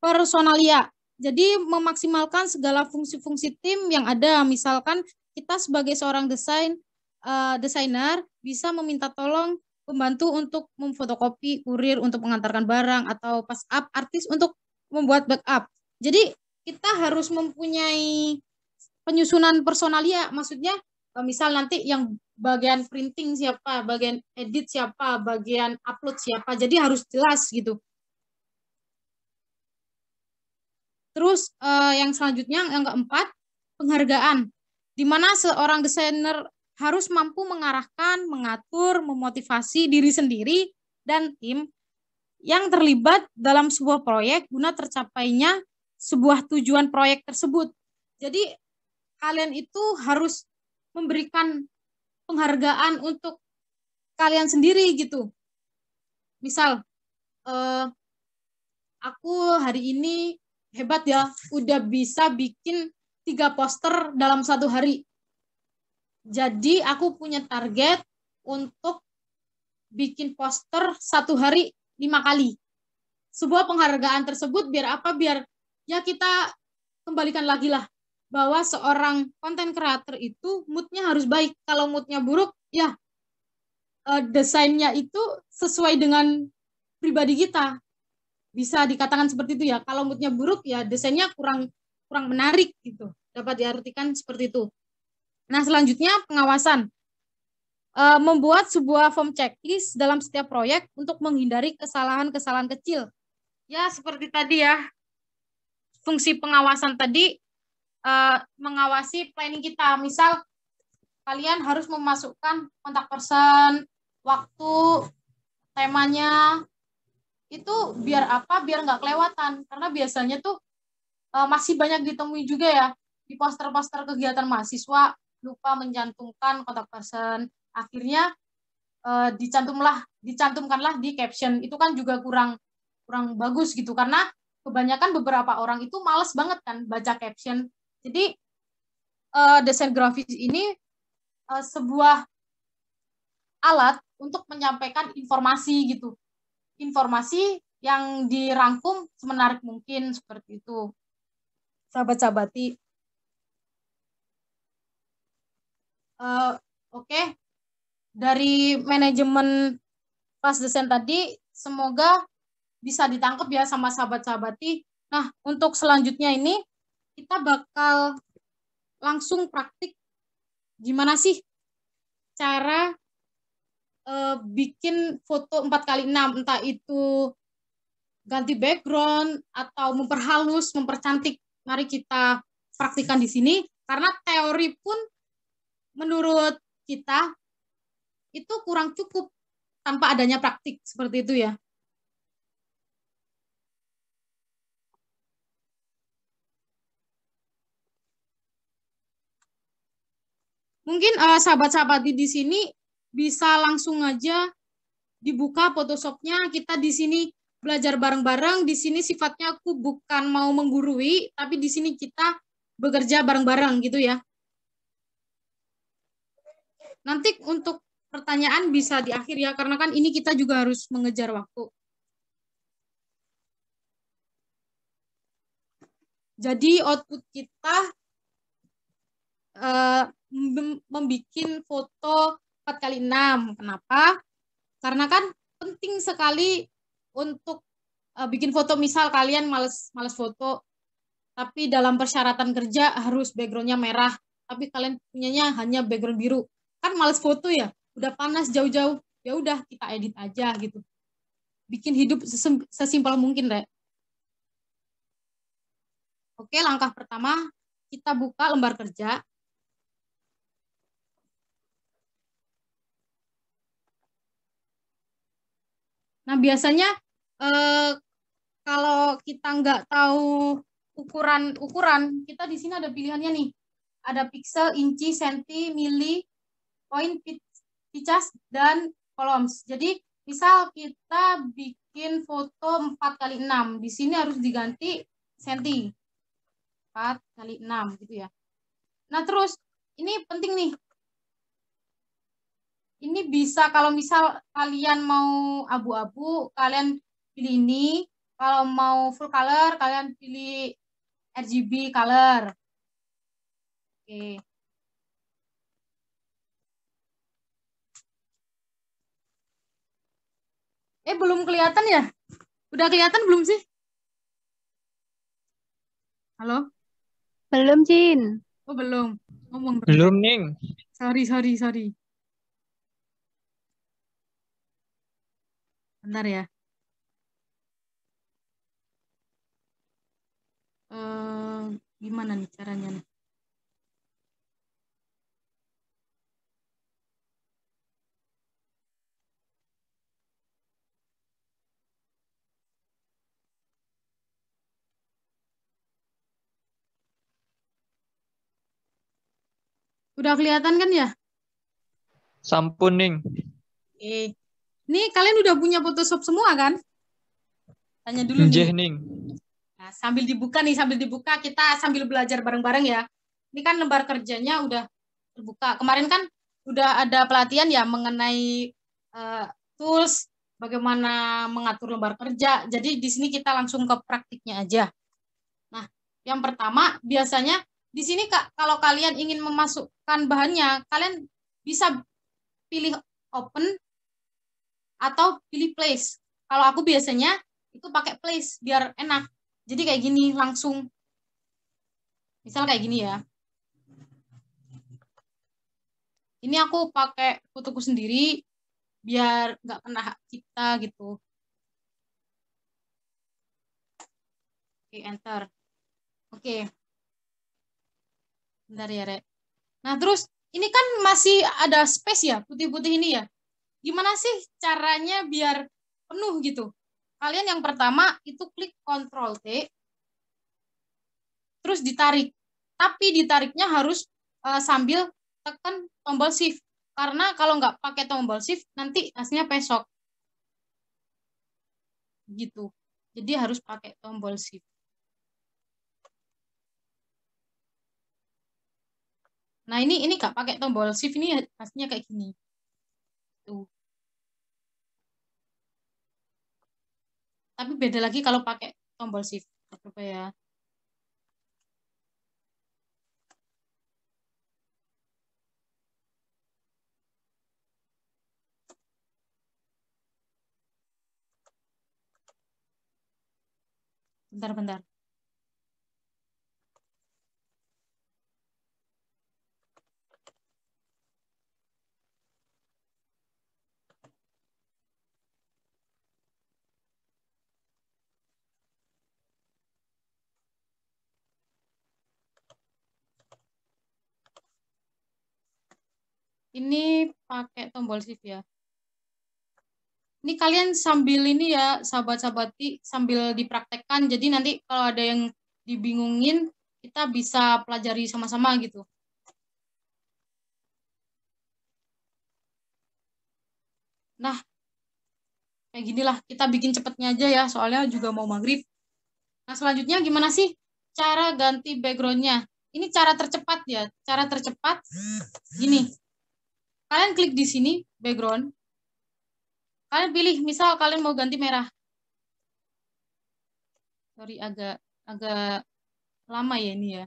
Speaker 2: personalia. Jadi memaksimalkan segala fungsi-fungsi tim yang ada. Misalkan kita sebagai seorang desainer bisa meminta tolong pembantu untuk memfotokopi, kurir untuk mengantarkan barang, atau pas up artis untuk membuat backup. Jadi kita harus mempunyai penyusunan personalia, maksudnya misal nanti yang bagian printing siapa, bagian edit siapa, bagian upload siapa, jadi harus jelas gitu. Terus yang selanjutnya, yang keempat, penghargaan, di mana seorang desainer harus mampu mengarahkan, mengatur, memotivasi diri sendiri dan tim yang terlibat dalam sebuah proyek guna tercapainya sebuah tujuan proyek tersebut. Jadi kalian itu harus memberikan penghargaan untuk kalian sendiri gitu. Misal, aku hari ini hebat ya, udah bisa bikin 3 poster dalam 1 hari. Jadi aku punya target untuk bikin poster 1 hari 5 kali. Sebuah penghargaan tersebut biar apa? Biar ya kita kembalikan lagi lah, bahwa seorang konten kreator itu moodnya harus baik. Kalau moodnya buruk, ya desainnya itu sesuai dengan pribadi kita. Bisa dikatakan seperti itu ya. Kalau moodnya buruk, ya desainnya kurang menarik gitu. Dapat diartikan seperti itu. Nah, selanjutnya pengawasan. Membuat sebuah form checklist dalam setiap proyek untuk menghindari kesalahan-kesalahan kecil. Ya, seperti tadi ya. Fungsi pengawasan tadi mengawasi planning kita. Misal kalian harus memasukkan kontak person, waktu, temanya, itu biar apa? Biar nggak kelewatan. Karena biasanya tuh masih banyak ditemui juga ya di poster-poster kegiatan mahasiswa, lupa mencantumkan kontak person. Akhirnya dicantumkanlah di caption. Itu kan juga kurang bagus gitu, karena kebanyakan beberapa orang itu males banget kan baca caption. Jadi desain grafis ini sebuah alat untuk menyampaikan informasi gitu. Informasi yang dirangkum semenarik mungkin, seperti itu. Sahabat-sahabati. Oke. Dari manajemen kelas desain tadi, semoga bisa ditangkap ya sama sahabat-sahabati. Nah, untuk selanjutnya ini, kita bakal langsung praktik gimana sih cara bikin foto 4x6, entah itu ganti background atau memperhalus, mempercantik. Mari kita praktikkan di sini, karena teori pun menurut kita itu kurang cukup tanpa adanya praktik, seperti itu ya. Mungkin sahabat-sahabat di sini bisa langsung aja dibuka Photoshop-nya. Kita di sini belajar bareng-bareng. Di sini sifatnya aku bukan mau menggurui, tapi di sini kita bekerja bareng-bareng gitu ya. Nanti untuk pertanyaan bisa di akhir ya, karena kan ini kita juga harus mengejar waktu. Jadi output kita membuat foto 4x6. Kenapa? Karena kan penting sekali untuk bikin foto. Misal kalian males foto, tapi dalam persyaratan kerja harus backgroundnya merah, tapi kalian punyanya hanya background biru. Kan males foto ya, udah panas jauh-jauh. Ya udah kita edit aja gitu. Bikin hidup sesimpel mungkin, Rek. Oke, langkah pertama kita buka lembar kerja. Nah, biasanya kalau kita nggak tahu ukuran, kita di sini ada pilihannya nih. Ada pixel, inci, senti, mili, point, picas, dan columns. Jadi, misal kita bikin foto 4x6. Di sini harus diganti senti. 4x6 gitu ya. Nah, terus ini penting nih. Ini bisa kalau misal kalian mau abu-abu, kalian pilih ini. Kalau mau full color, kalian pilih RGB color. Oke. Belum kelihatan ya? Udah kelihatan belum sih? Halo?
Speaker 5: Belum, Jin.
Speaker 2: Oh, belum. Ngomong dong.
Speaker 6: Belum, Ning.
Speaker 2: Sorry. Bentar ya. Gimana nih caranya nih? Udah kelihatan kan ya?
Speaker 6: Sampun, Ning.
Speaker 2: Ini kalian udah punya Photoshop semua kan? Tanya dulu
Speaker 6: Nggih,
Speaker 2: nih.
Speaker 6: Ning.
Speaker 2: Nah, sambil dibuka kita sambil belajar bareng-bareng ya. Ini kan lembar kerjanya udah terbuka. Kemarin kan udah ada pelatihan ya mengenai tools, bagaimana mengatur lembar kerja. Jadi di sini kita langsung ke praktiknya aja. Nah, yang pertama biasanya di sini kalau kalian ingin memasukkan bahannya, kalian bisa pilih open atau pilih place. Kalau aku biasanya itu pakai place biar enak. Jadi kayak gini langsung. Misal kayak gini ya. Ini aku pakai fotoku sendiri biar nggak kena hak cipta gitu. Oke, enter. Oke. Bentar ya, Rek. Nah, terus ini kan masih ada space ya, putih-putih ini ya. Gimana sih caranya biar penuh gitu? Kalian yang pertama itu klik Ctrl T, terus ditarik. Tapi ditariknya harus sambil tekan tombol shift. Karena kalau nggak pakai tombol shift, nanti hasilnya pesok. Gitu. Jadi harus pakai tombol shift. Nah, ini nggak pakai tombol shift, ini hasilnya kayak gini. Tuh. Tapi beda lagi kalau pakai tombol shift. Coba ya. Bentar. Ini pakai tombol shift ya. Ini kalian sambil ini ya, sahabat-sahabati, sambil dipraktekkan. Jadi nanti kalau ada yang dibingungin, kita bisa pelajari sama-sama gitu. Nah, kayak ginilah. Kita bikin cepetnya aja ya, soalnya juga mau maghrib. Nah, selanjutnya gimana sih cara ganti background-nya? Ini cara tercepat ya. Cara tercepat, gini. kalian klik di sini background. Kalian pilih, misal kalian mau ganti merah. Sorry, agak lama ya ini ya.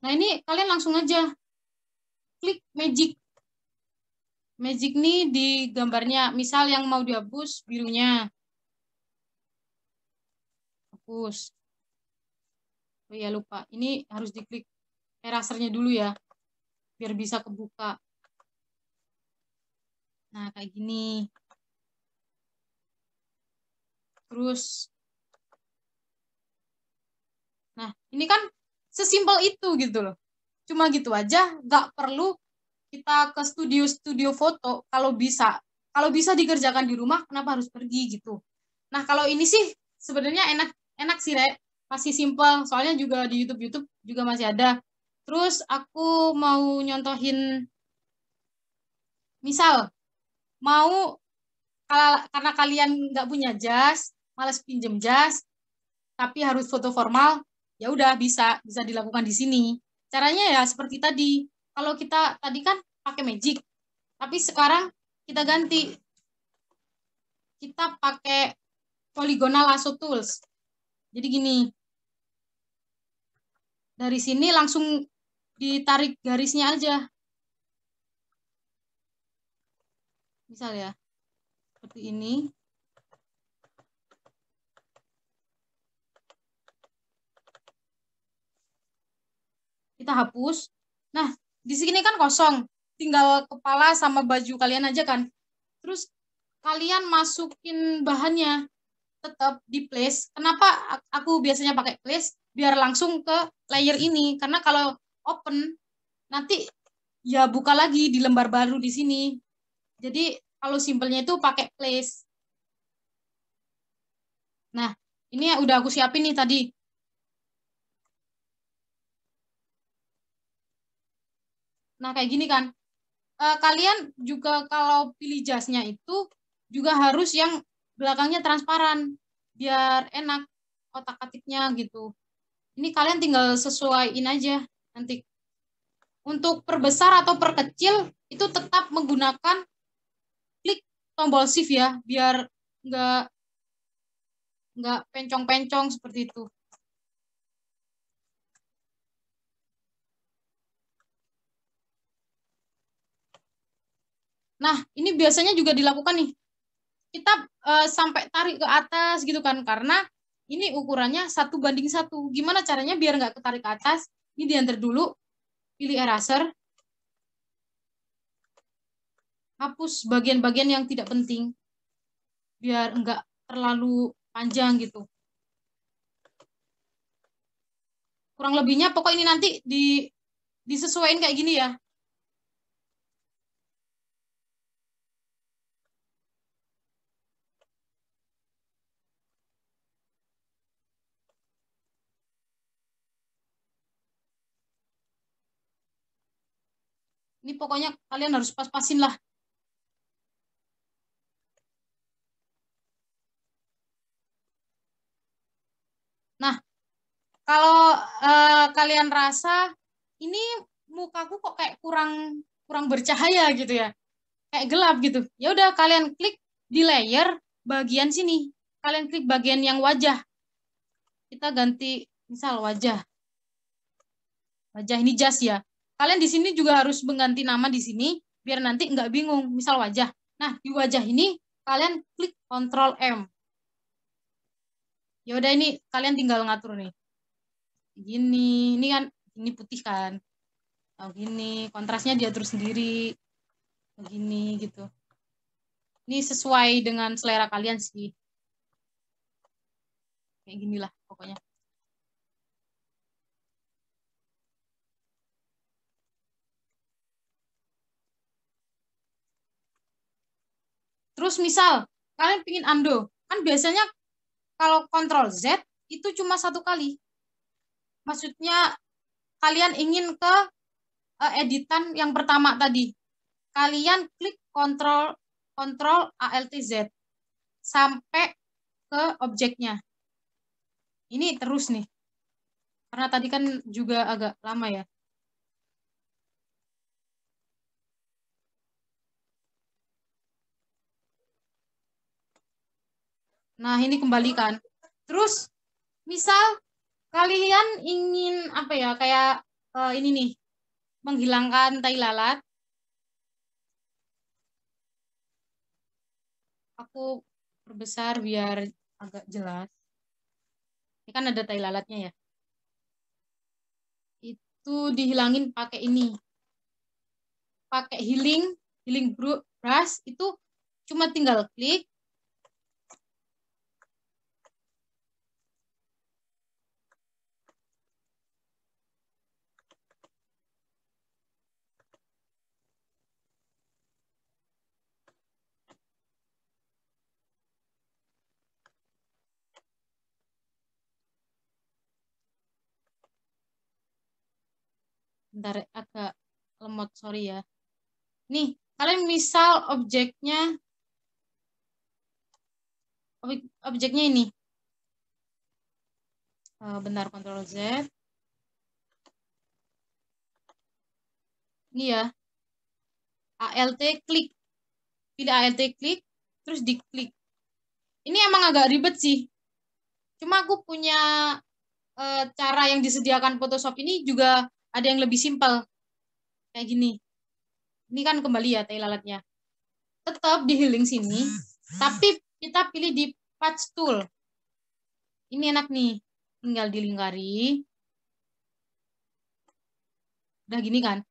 Speaker 2: Nah, ini kalian langsung aja klik magic. Magic nih di gambarnya. Misal yang mau dihapus birunya. Hapus. Oh ya, lupa. Ini harus diklik erasernya dulu ya. Biar bisa kebuka. Nah, kayak gini. Terus. Nah, ini kan sesimpel itu gitu loh. Cuma gitu aja, nggak perlu kita ke studio foto. Kalau bisa dikerjakan di rumah, kenapa harus pergi gitu. Nah, kalau ini sih sebenarnya enak sih, Rek. Masih simpel, soalnya juga di YouTube juga masih ada. Terus aku mau nyontohin, misal mau karena kalian nggak punya jas, malas pinjem jas, tapi harus foto formal, ya udah bisa dilakukan di sini. Caranya ya seperti tadi. Kalau kita tadi kan pakai magic, tapi sekarang kita ganti. Kita pakai polygonal lasso tools. Jadi gini. Dari sini langsung ditarik garisnya aja. Misal ya. Seperti ini. Kita hapus. Nah, di sini kan kosong. Tinggal kepala sama baju kalian aja kan. Terus kalian masukin bahannya. Tetap di place. Kenapa aku biasanya pakai place? Biar langsung ke layer ini. Karena kalau open, nanti ya buka lagi di lembar baru di sini. Jadi kalau simpelnya itu pakai place. Nah, ini udah aku siapin nih tadi. Nah, kayak gini kan. Kalian juga kalau pilih jasnya itu juga harus yang belakangnya transparan. Biar enak otak-atiknya gitu. Ini kalian tinggal sesuaiin aja nanti. Untuk perbesar atau perkecil itu tetap menggunakan klik tombol shift ya, biar nggak pencong-pencong seperti itu. Nah, ini biasanya juga dilakukan nih. Kita sampai tarik ke atas gitu kan, karena ini ukurannya 1:1. Gimana caranya biar nggak ketarik ke atas? Ini diantar dulu, pilih eraser, hapus bagian-bagian yang tidak penting, biar nggak terlalu panjang gitu. Kurang lebihnya pokok ini nanti disesuaikan kayak gini ya. Ini pokoknya kalian harus pas-pasin lah. Nah, kalau kalian rasa ini mukaku kok kayak kurang bercahaya gitu ya, kayak gelap gitu. Ya udah kalian klik di layer bagian sini. Kalian klik bagian yang wajah. Kita ganti misal wajah. Wajah ini jas ya. Kalian di sini juga harus mengganti nama di sini biar nanti nggak bingung. Misal wajah. Nah, di wajah ini kalian klik Ctrl M. Ya udah ini kalian tinggal ngatur nih. Gini, ini kan ini putih kan. Oh, gini, kontrasnya diatur sendiri. Begini gitu. Ini sesuai dengan selera kalian sih. Kayak ginilah pokoknya. Terus misal kalian pingin undo, kan biasanya kalau Ctrl Z itu cuma 1 kali. Maksudnya kalian ingin ke editan yang pertama tadi. Kalian klik Ctrl Alt Z sampai ke objeknya. Ini terus nih. Karena tadi kan juga agak lama ya. Nah, ini kembalikan. Terus misal kalian ingin apa ya, kayak ini nih, menghilangkan tai lalat. Aku perbesar biar agak jelas. Ini kan ada tai lalatnya ya. Itu dihilangin pakai ini. Pakai healing brush itu cuma tinggal klik. Bentar, agak lemot, sorry ya. Nih, kalian misal objeknya ini. Bentar, Ctrl Z. Ini ya. ALT klik. Pilih ALT klik, terus diklik. Ini emang agak ribet sih. Cuma aku punya cara yang disediakan Photoshop ini juga ada yang lebih simpel. Kayak gini. Ini kan kembali ya tai lalatnya. Tetap di healing sini, tapi kita pilih di patch tool. Ini enak nih. Tinggal dilingkari. Udah gini kan.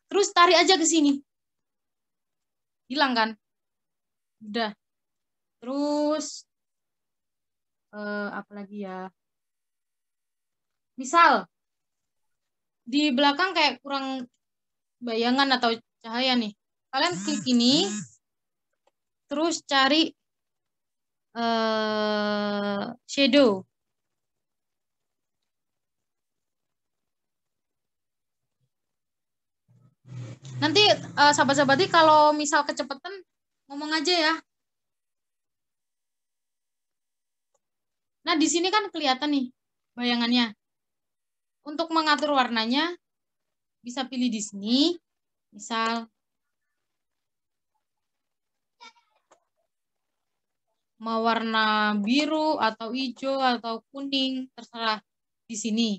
Speaker 2: Terus tarik aja ke sini. Hilang kan? Udah. Terus apa lagi ya? Misal di belakang kayak kurang bayangan atau cahaya nih. Kalian klik ini, terus cari shadow. Nanti sahabat-sahabat kalau misal kecepatan ngomong aja ya. Nah, di sini kan kelihatan nih bayangannya. Untuk mengatur warnanya bisa pilih di sini. Misal mau warna biru atau hijau atau kuning, terserah di sini.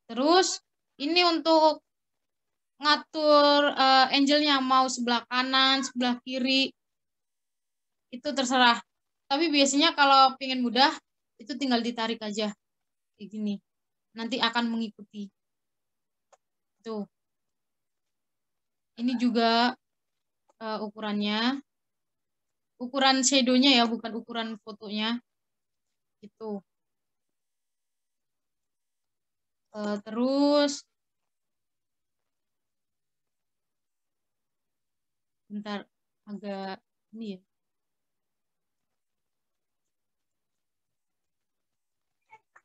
Speaker 2: Terus ini untuk ngatur angelnya mau sebelah kanan, sebelah kiri, itu terserah. Tapi biasanya kalau pengen mudah, itu tinggal ditarik aja. Kayak gini. Nanti akan mengikuti. Tuh. Ini juga ukurannya. Ukuran shadow-nya ya, bukan ukuran fotonya. Itu. Terus bentar, agak ini ya.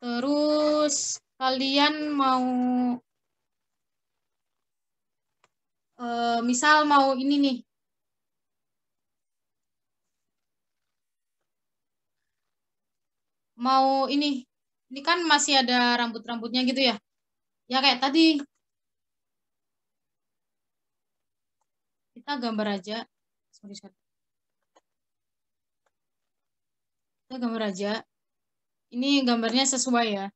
Speaker 2: Terus kalian mau misal mau ini nih. Mau ini kan masih ada rambut-rambutnya gitu ya. Ya kayak tadi. Kita gambar aja. Sorry. Kita gambar aja. Ini gambarnya sesuai ya.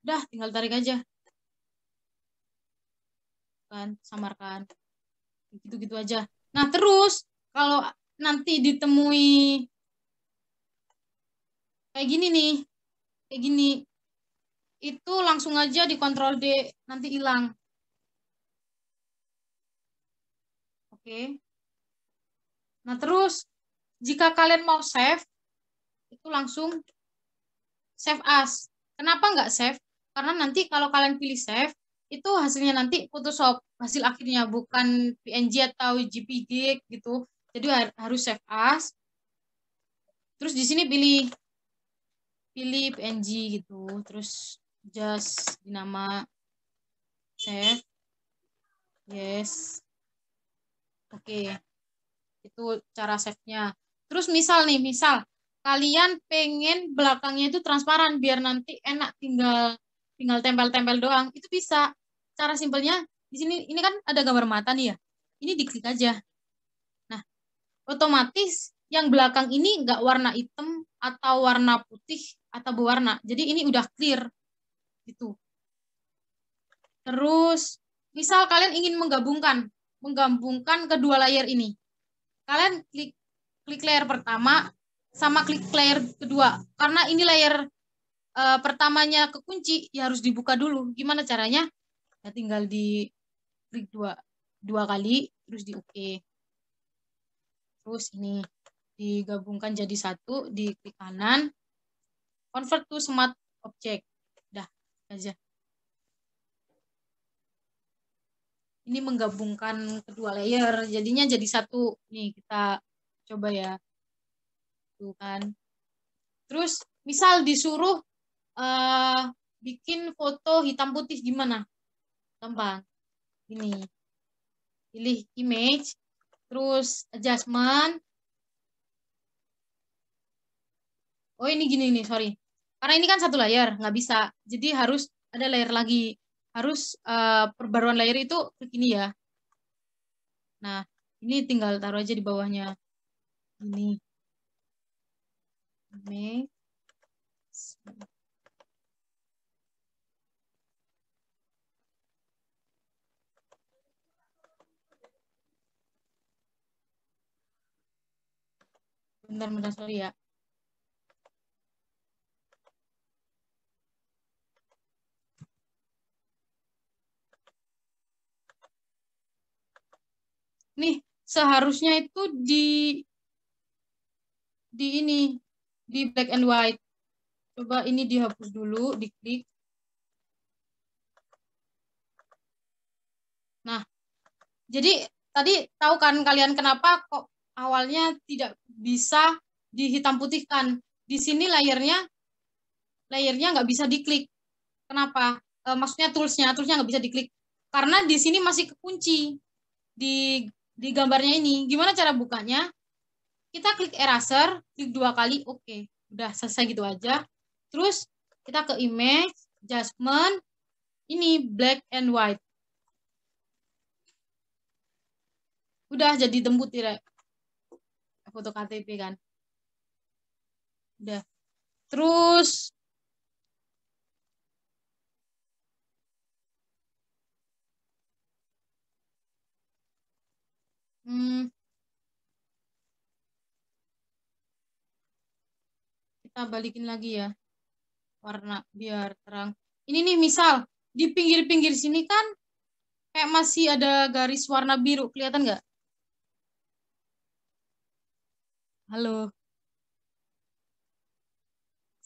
Speaker 2: Udah, tinggal tarik aja. Kan, samarkan. Gitu-gitu aja. Nah, terus kalau nanti ditemui kayak gini nih. Kayak gini. Itu langsung aja di Ctrl D, nanti hilang. Oke. Nah, terus jika kalian mau save, itu langsung save as. Kenapa nggak save? Karena nanti kalau kalian pilih save, itu hasilnya nanti Photoshop, hasil akhirnya bukan PNG atau JPG gitu. Jadi harus save as. Terus di sini pilih PNG gitu. Terus just di nama save. Yes. Oke. Itu cara save-nya. Terus misal kalian pengen belakangnya itu transparan biar nanti enak tinggal tempel-tempel doang. Itu bisa. Cara simpelnya di sini ini kan ada gambar mata nih ya. Ini diklik aja. Nah, otomatis yang belakang ini nggak warna hitam atau warna putih atau berwarna. Jadi ini udah clear gitu. Terus misal kalian ingin menggabungkan kedua layer ini. Kalian klik layer pertama sama klik layer kedua. Karena ini layer pertamanya kekunci, ya harus dibuka dulu. Gimana caranya? Ya tinggal di klik dua kali, terus di OK. Terus ini digabungkan jadi satu, di klik kanan, convert to smart object. Udah aja. Ini menggabungkan kedua layer, jadinya jadi satu. Nih, kita coba ya. Tuh kan. Terus, misal disuruh bikin foto hitam putih gimana? Gampang. Ini. Pilih image, terus adjustment. Oh, ini gini nih, sorry. Karena ini kan satu layer, nggak bisa. Jadi harus ada layer lagi. Harus perbaruan layer itu klik ini ya. Nah, ini tinggal taruh aja di bawahnya. Ini. Bentar, sorry ya. Nih, seharusnya itu di ini, di black and white. Coba ini dihapus dulu, diklik. Nah, jadi tadi tahu kan kalian kenapa kok awalnya tidak bisa dihitam putihkan. Di sini layernya nggak bisa diklik. Kenapa? Maksudnya toolsnya nggak bisa diklik. Karena di sini masih kekunci di gambarnya ini. Gimana cara bukanya? Kita klik eraser, klik 2 kali, oke. Udah selesai gitu aja. Terus kita ke image, adjustment, ini black and white. Udah jadi hitam putih, foto KTP kan. Udah. Terus kita balikin lagi ya warna biar terang. Ini nih misal di pinggir-pinggir sini kan kayak masih ada garis warna biru, kelihatan nggak? Halo.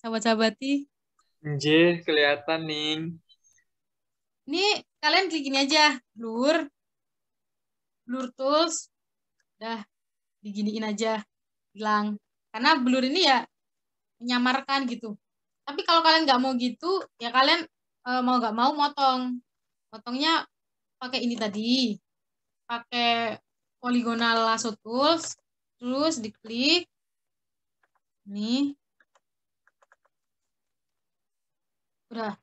Speaker 2: Sahabat-sahabati.
Speaker 6: Anjir, kelihatan nih.
Speaker 2: Ini kalian klik ini aja, blur tools, dah diginiin aja, hilang. Karena blur ini ya menyamarkan gitu. Tapi kalau kalian nggak mau gitu, ya kalian mau nggak mau motongnya pakai ini tadi, pakai polygonal lasso tools, terus diklik, nih, udah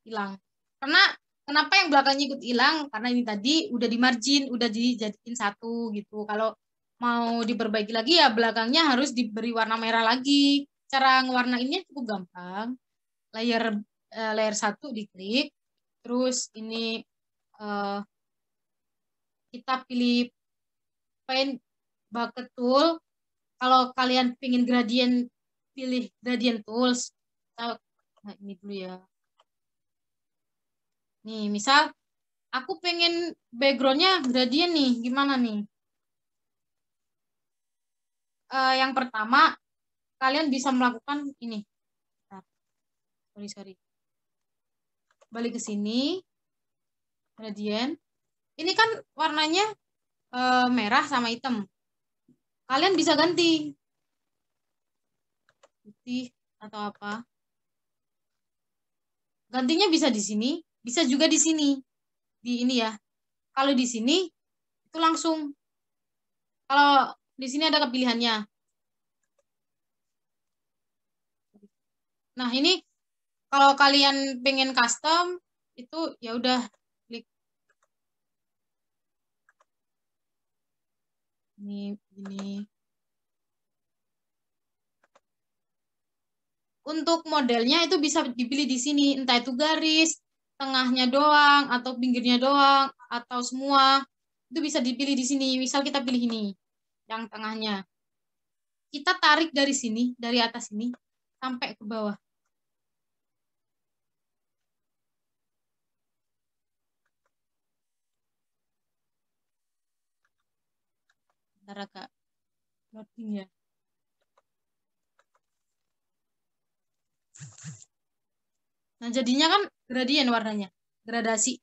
Speaker 2: hilang. Karena kenapa yang belakangnya ikut hilang? Karena ini tadi udah di margin, udah dijadiin satu gitu. Kalau mau diperbaiki lagi ya belakangnya harus diberi warna merah lagi. Cara ngewarnainnya cukup gampang. Layer 1 diklik, terus ini kita pilih paint bucket tool. Kalau kalian pingin gradient, pilih gradient tools. Nah, ini dulu ya. Nih, misal aku pengen backgroundnya gradient nih, gimana nih? Yang pertama, kalian bisa melakukan ini. Sorry. Balik ke sini, gradient. Ini kan warnanya merah sama hitam. Kalian bisa ganti putih atau apa. Gantinya bisa di sini, bisa juga di sini. Di ini ya. Kalau di sini itu langsung. Kalau Di sini ada pilihannya. Nah, ini kalau kalian pengen custom itu ya udah klik ini. Untuk modelnya itu bisa dipilih di sini, entah itu garis, tengahnya doang atau pinggirnya doang atau semua. Itu bisa dipilih di sini. Misal kita pilih ini, yang tengahnya. Kita tarik dari sini, dari atas ini sampai ke bawah. Bentar agak loading ya. Nah, jadinya kan gradien warnanya, gradasi.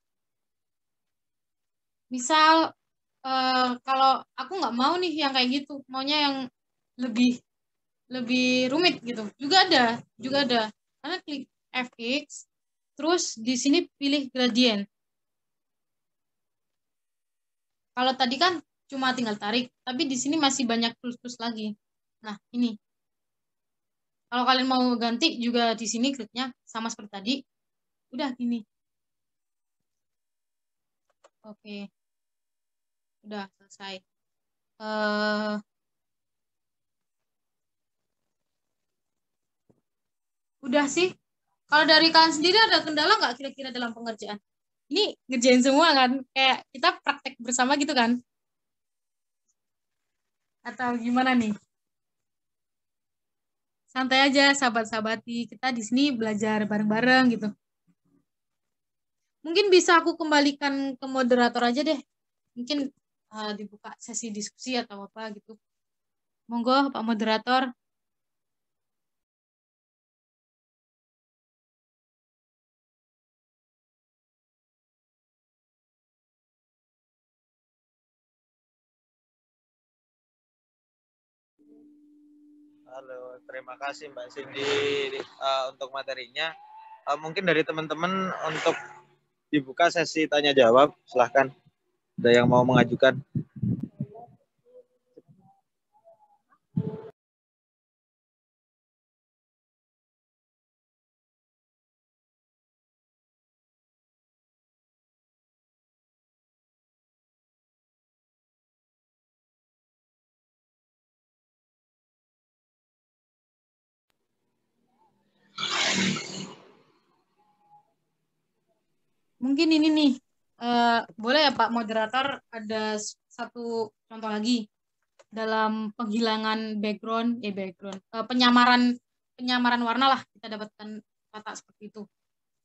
Speaker 2: Misal kalau aku nggak mau nih yang kayak gitu, maunya yang lebih rumit gitu. Juga ada. Karena klik FX, terus di sini pilih gradien. Kalau tadi kan cuma tinggal tarik, tapi di sini masih banyak tools-tools lagi. Nah, ini. Kalau kalian mau ganti juga di sini kliknya sama seperti tadi. Udah gini. Oke. Udah selesai. Udah sih. Kalau dari kalian sendiri ada kendala nggak kira-kira dalam pengerjaan? Ini ngerjain semua kan? Kayak kita praktek bersama gitu kan? Atau gimana nih? Santai aja, sahabat-sahabati. Kita di sini belajar bareng-bareng gitu. Mungkin bisa aku kembalikan ke moderator aja deh. Mungkin dibuka sesi diskusi atau apa gitu. Monggo, Pak Moderator.
Speaker 1: Halo, terima kasih Mbak Cindy untuk materinya. Mungkin dari teman-teman untuk dibuka sesi tanya jawab, silahkan. Ada yang mau mengajukan?
Speaker 2: Mungkin ini nih, boleh ya Pak Moderator ada satu contoh lagi dalam penghilangan penyamaran warna lah, kita dapatkan kata seperti itu.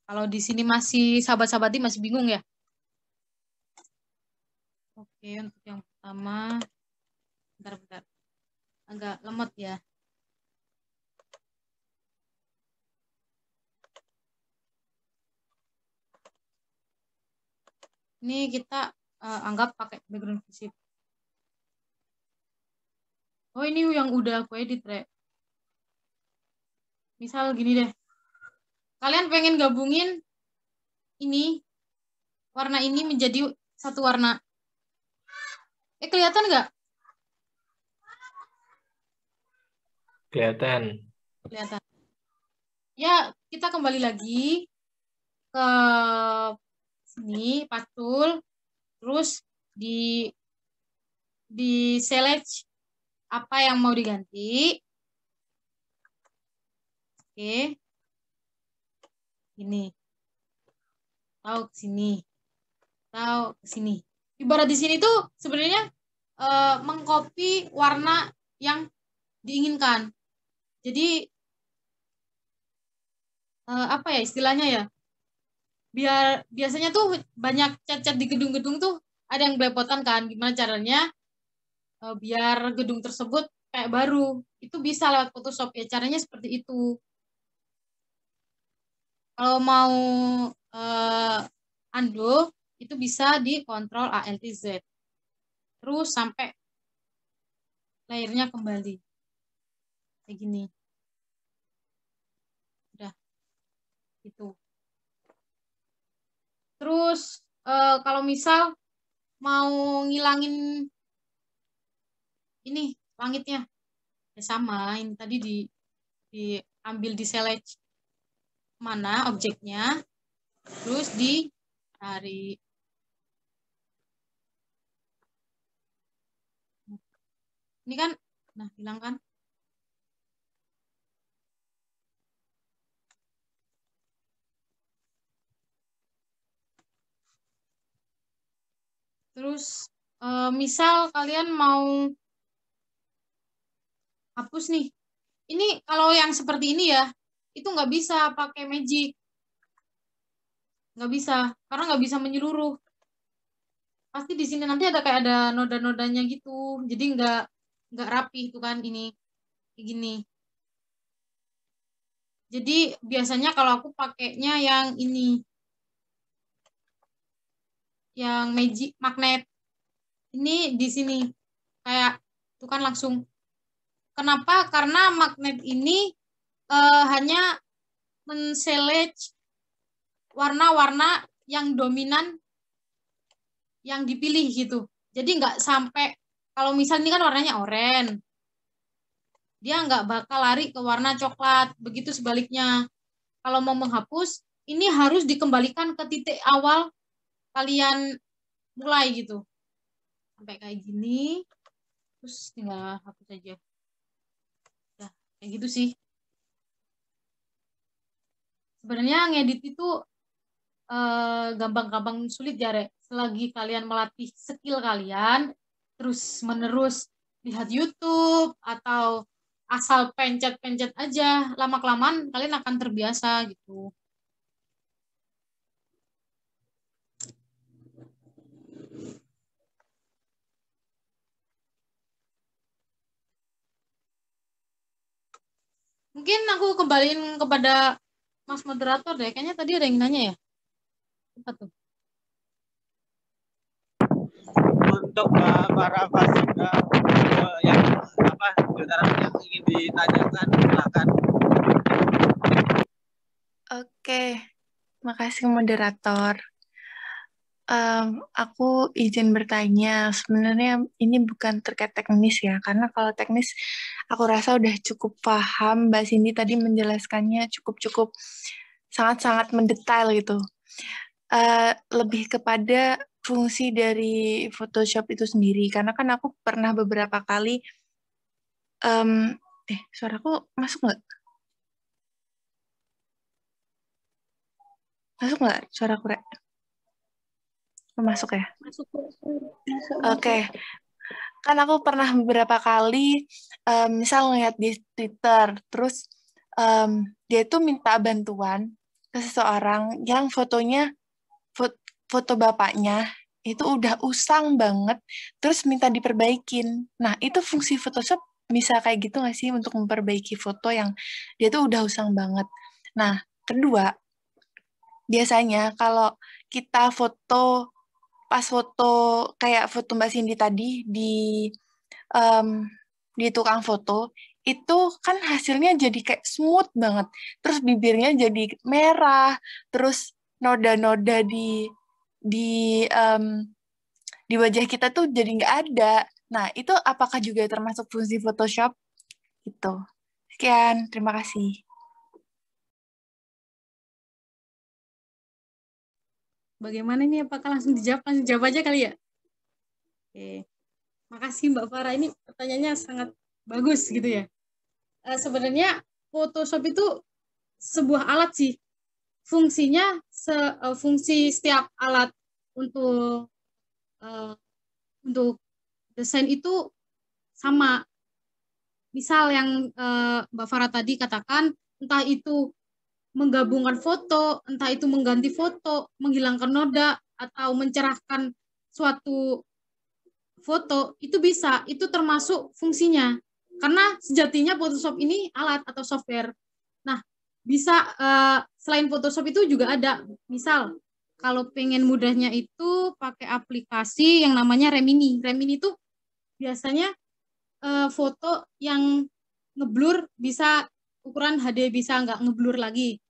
Speaker 2: Kalau di sini masih sahabat-sahabati masih bingung ya. Oke, untuk yang pertama, bentar, agak lemot ya. Ini kita anggap pakai background visip. Oh, ini yang udah aku edit, Re. Misal gini deh. Kalian pengen gabungin ini, warna ini menjadi satu warna. Kelihatan nggak?
Speaker 6: Kelihatan.
Speaker 2: Kelihatan. Ya, kita kembali lagi ke sini, patul, terus di select apa yang mau diganti. Oke. Ini. Tahu ke sini. Tahu ke sini. Ibarat di sini tuh sebenarnya mengcopy warna yang diinginkan. Jadi apa ya istilahnya ya? Biasanya tuh banyak cat-cat di gedung-gedung tuh ada yang belepotan kan. Gimana caranya biar gedung tersebut kayak baru. Itu bisa lewat Photoshop ya. Caranya seperti itu. Kalau mau undo itu bisa di Ctrl Alt Z. Terus sampai layernya kembali. Kayak gini. Udah. Gitu. Terus kalau misal mau ngilangin ini langitnya. Ya sama, ini tadi diambil di select mana objeknya, terus dicari. Ini kan, nah hilang kan? Terus misal kalian mau hapus nih. Ini kalau yang seperti ini ya, itu nggak bisa pakai magic. Nggak bisa, karena nggak bisa menyeluruh. Pasti di sini nanti ada kayak ada noda-nodanya gitu. Jadi nggak rapi itu kan ini. Kayak gini. Jadi biasanya kalau aku pakainya yang ini. Yang magic magnet. Ini di sini. Kayak itu kan langsung. Kenapa? Karena magnet ini hanya men-select warna-warna yang dominan yang dipilih gitu. Jadi nggak sampai, kalau misalnya ini kan warnanya oranye, dia nggak bakal lari ke warna coklat. Begitu sebaliknya. Kalau mau menghapus, ini harus dikembalikan ke titik awal kalian mulai gitu. Sampai kayak gini, terus tinggal hapus aja. Udah, kayak gitu sih. Sebenarnya ngedit itu gampang-gampang sulit ya, Rek. Selagi kalian melatih skill kalian, terus menerus lihat YouTube, atau asal pencet-pencet aja, lama-kelamaan kalian akan terbiasa gitu. Mungkin aku kembaliin kepada Mas Moderator deh. Kayaknya tadi ada yang nanya ya. Apa tuh?
Speaker 1: Untuk para fasida yang apa yang ingin ditanyakan, silakan.
Speaker 7: Oke, makasih moderator. Aku izin bertanya, sebenarnya ini bukan terkait teknis ya, karena kalau teknis aku rasa udah cukup paham. Mbak Cindy tadi menjelaskannya cukup sangat-sangat mendetail gitu. Lebih kepada fungsi dari Photoshop itu sendiri, karena kan aku pernah beberapa kali, suaraku masuk nggak? Masuk nggak suaraku, Rek? Masuk ya?
Speaker 2: Masuk.
Speaker 7: Oke. Kan aku pernah beberapa kali misal ngeliat di Twitter, terus dia tuh minta bantuan ke seseorang yang fotonya foto bapaknya itu udah usang banget, terus minta diperbaikin. Nah, itu fungsi Photoshop bisa kayak gitu nggak sih untuk memperbaiki foto yang dia tuh udah usang banget. Nah, kedua, biasanya kalau kita pas foto kayak foto Mbak Cindy tadi di tukang foto, itu kan hasilnya jadi kayak smooth banget. Terus bibirnya jadi merah, terus noda-noda di wajah kita tuh jadi nggak ada. Nah, itu apakah juga termasuk fungsi Photoshop? Gitu. Sekian, terima kasih.
Speaker 2: Bagaimana ini? Apakah langsung dijawab? Langsung jawab aja kali ya? Oke. Makasih Mbak Farah. Ini pertanyaannya sangat bagus gitu ya. Sebenarnya Photoshop itu sebuah alat sih. Fungsinya, fungsi setiap alat untuk desain itu sama. Misal yang Mbak Farah tadi katakan, entah itu menggabungkan foto, entah itu mengganti foto, menghilangkan noda, atau mencerahkan suatu foto, itu bisa, itu termasuk fungsinya. Karena sejatinya Photoshop ini alat atau software. Nah, bisa selain Photoshop itu juga ada, misal kalau pengen mudahnya itu pakai aplikasi yang namanya Remini. Remini itu biasanya foto yang ngeblur bisa ukuran HD, bisa nggak ngeblur lagi.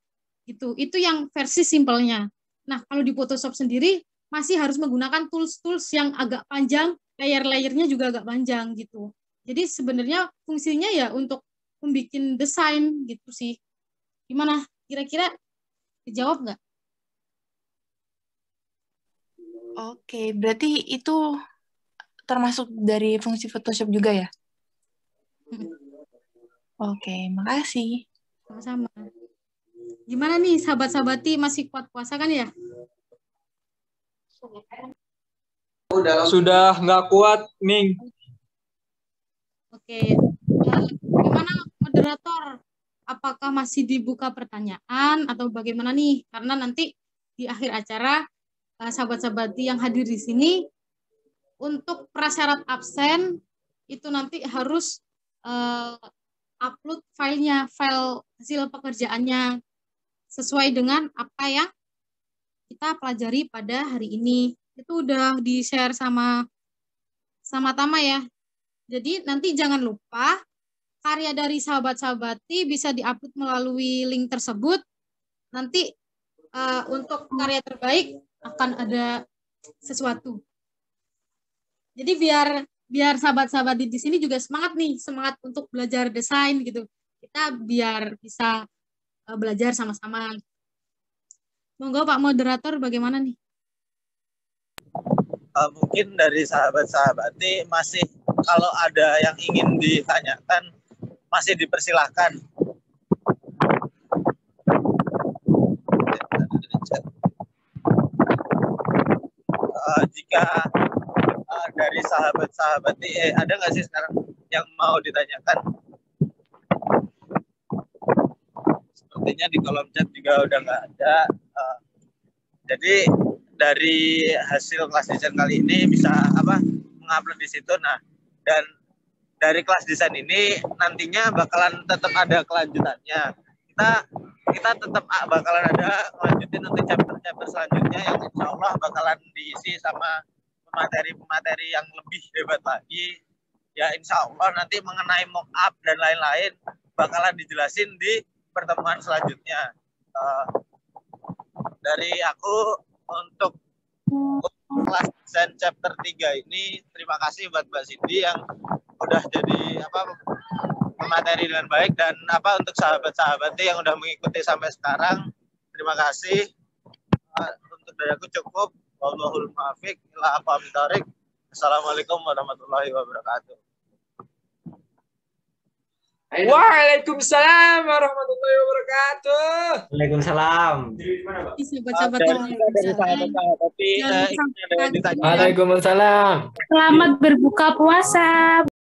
Speaker 2: Itu yang versi simpelnya. Nah, kalau di Photoshop sendiri masih harus menggunakan tools-tools yang agak panjang, layer-layernya juga agak panjang gitu. Jadi sebenarnya fungsinya ya untuk membuat desain gitu sih. Gimana? Kira-kira dijawab nggak?
Speaker 7: Oke, berarti itu termasuk dari fungsi Photoshop juga ya? Oke, makasih.
Speaker 2: Sama-sama. Gimana nih sahabat-sahabati, masih kuat puasa kan ya?
Speaker 6: Sudah nggak kuat, Ning.
Speaker 2: Oke. Bagaimana moderator? Apakah masih dibuka pertanyaan atau bagaimana nih? Karena nanti di akhir acara sahabat-sahabati yang hadir di sini untuk prasyarat absen itu nanti harus upload filenya, file hasil pekerjaannya sesuai dengan apa yang kita pelajari pada hari ini. Itu udah di-share sama Tama ya. Jadi nanti jangan lupa karya dari sahabat-sahabati bisa diupload melalui link tersebut. Nanti untuk karya terbaik akan ada sesuatu. Jadi biar sahabat-sahabat di sini juga semangat nih, semangat untuk belajar desain gitu. Kita biar bisa belajar sama-sama. Monggo Pak Moderator, bagaimana nih?
Speaker 1: Mungkin dari sahabat-sahabati masih kalau ada yang ingin ditanyakan masih dipersilahkan. Jika dari sahabat-sahabati ada nggak sih sekarang yang mau ditanyakan? Sepertinya di kolom chat juga udah nggak ada. Jadi dari hasil kelas desain kali ini bisa mengupload di situ. Nah, dan dari kelas desain ini nantinya bakalan tetap ada kelanjutannya. Kita tetap bakalan ada lanjutin nanti chapter selanjutnya yang insya Allah bakalan diisi sama pemateri-pemateri yang lebih hebat lagi. Ya insya Allah nanti mengenai mock-up dan lain-lain bakalan dijelasin di pertemuan selanjutnya. Dari aku untuk kelas desain chapter 3 ini terima kasih buat Mbak Cindy yang udah jadi pemateri dengan baik, dan untuk sahabat-sahabatnya yang udah mengikuti sampai sekarang terima kasih. Untuk dari aku cukup. Wallahul muwaffiq ila aqwamit thoriq. Assalamualaikum warahmatullahi wabarakatuh.
Speaker 6: Waalaikumsalam warahmatullahi wabarakatuh.
Speaker 3: Waalaikumsalam.
Speaker 2: Sahabat-sahabat
Speaker 1: Waalaikumsalam.
Speaker 5: Selamat berbuka puasa.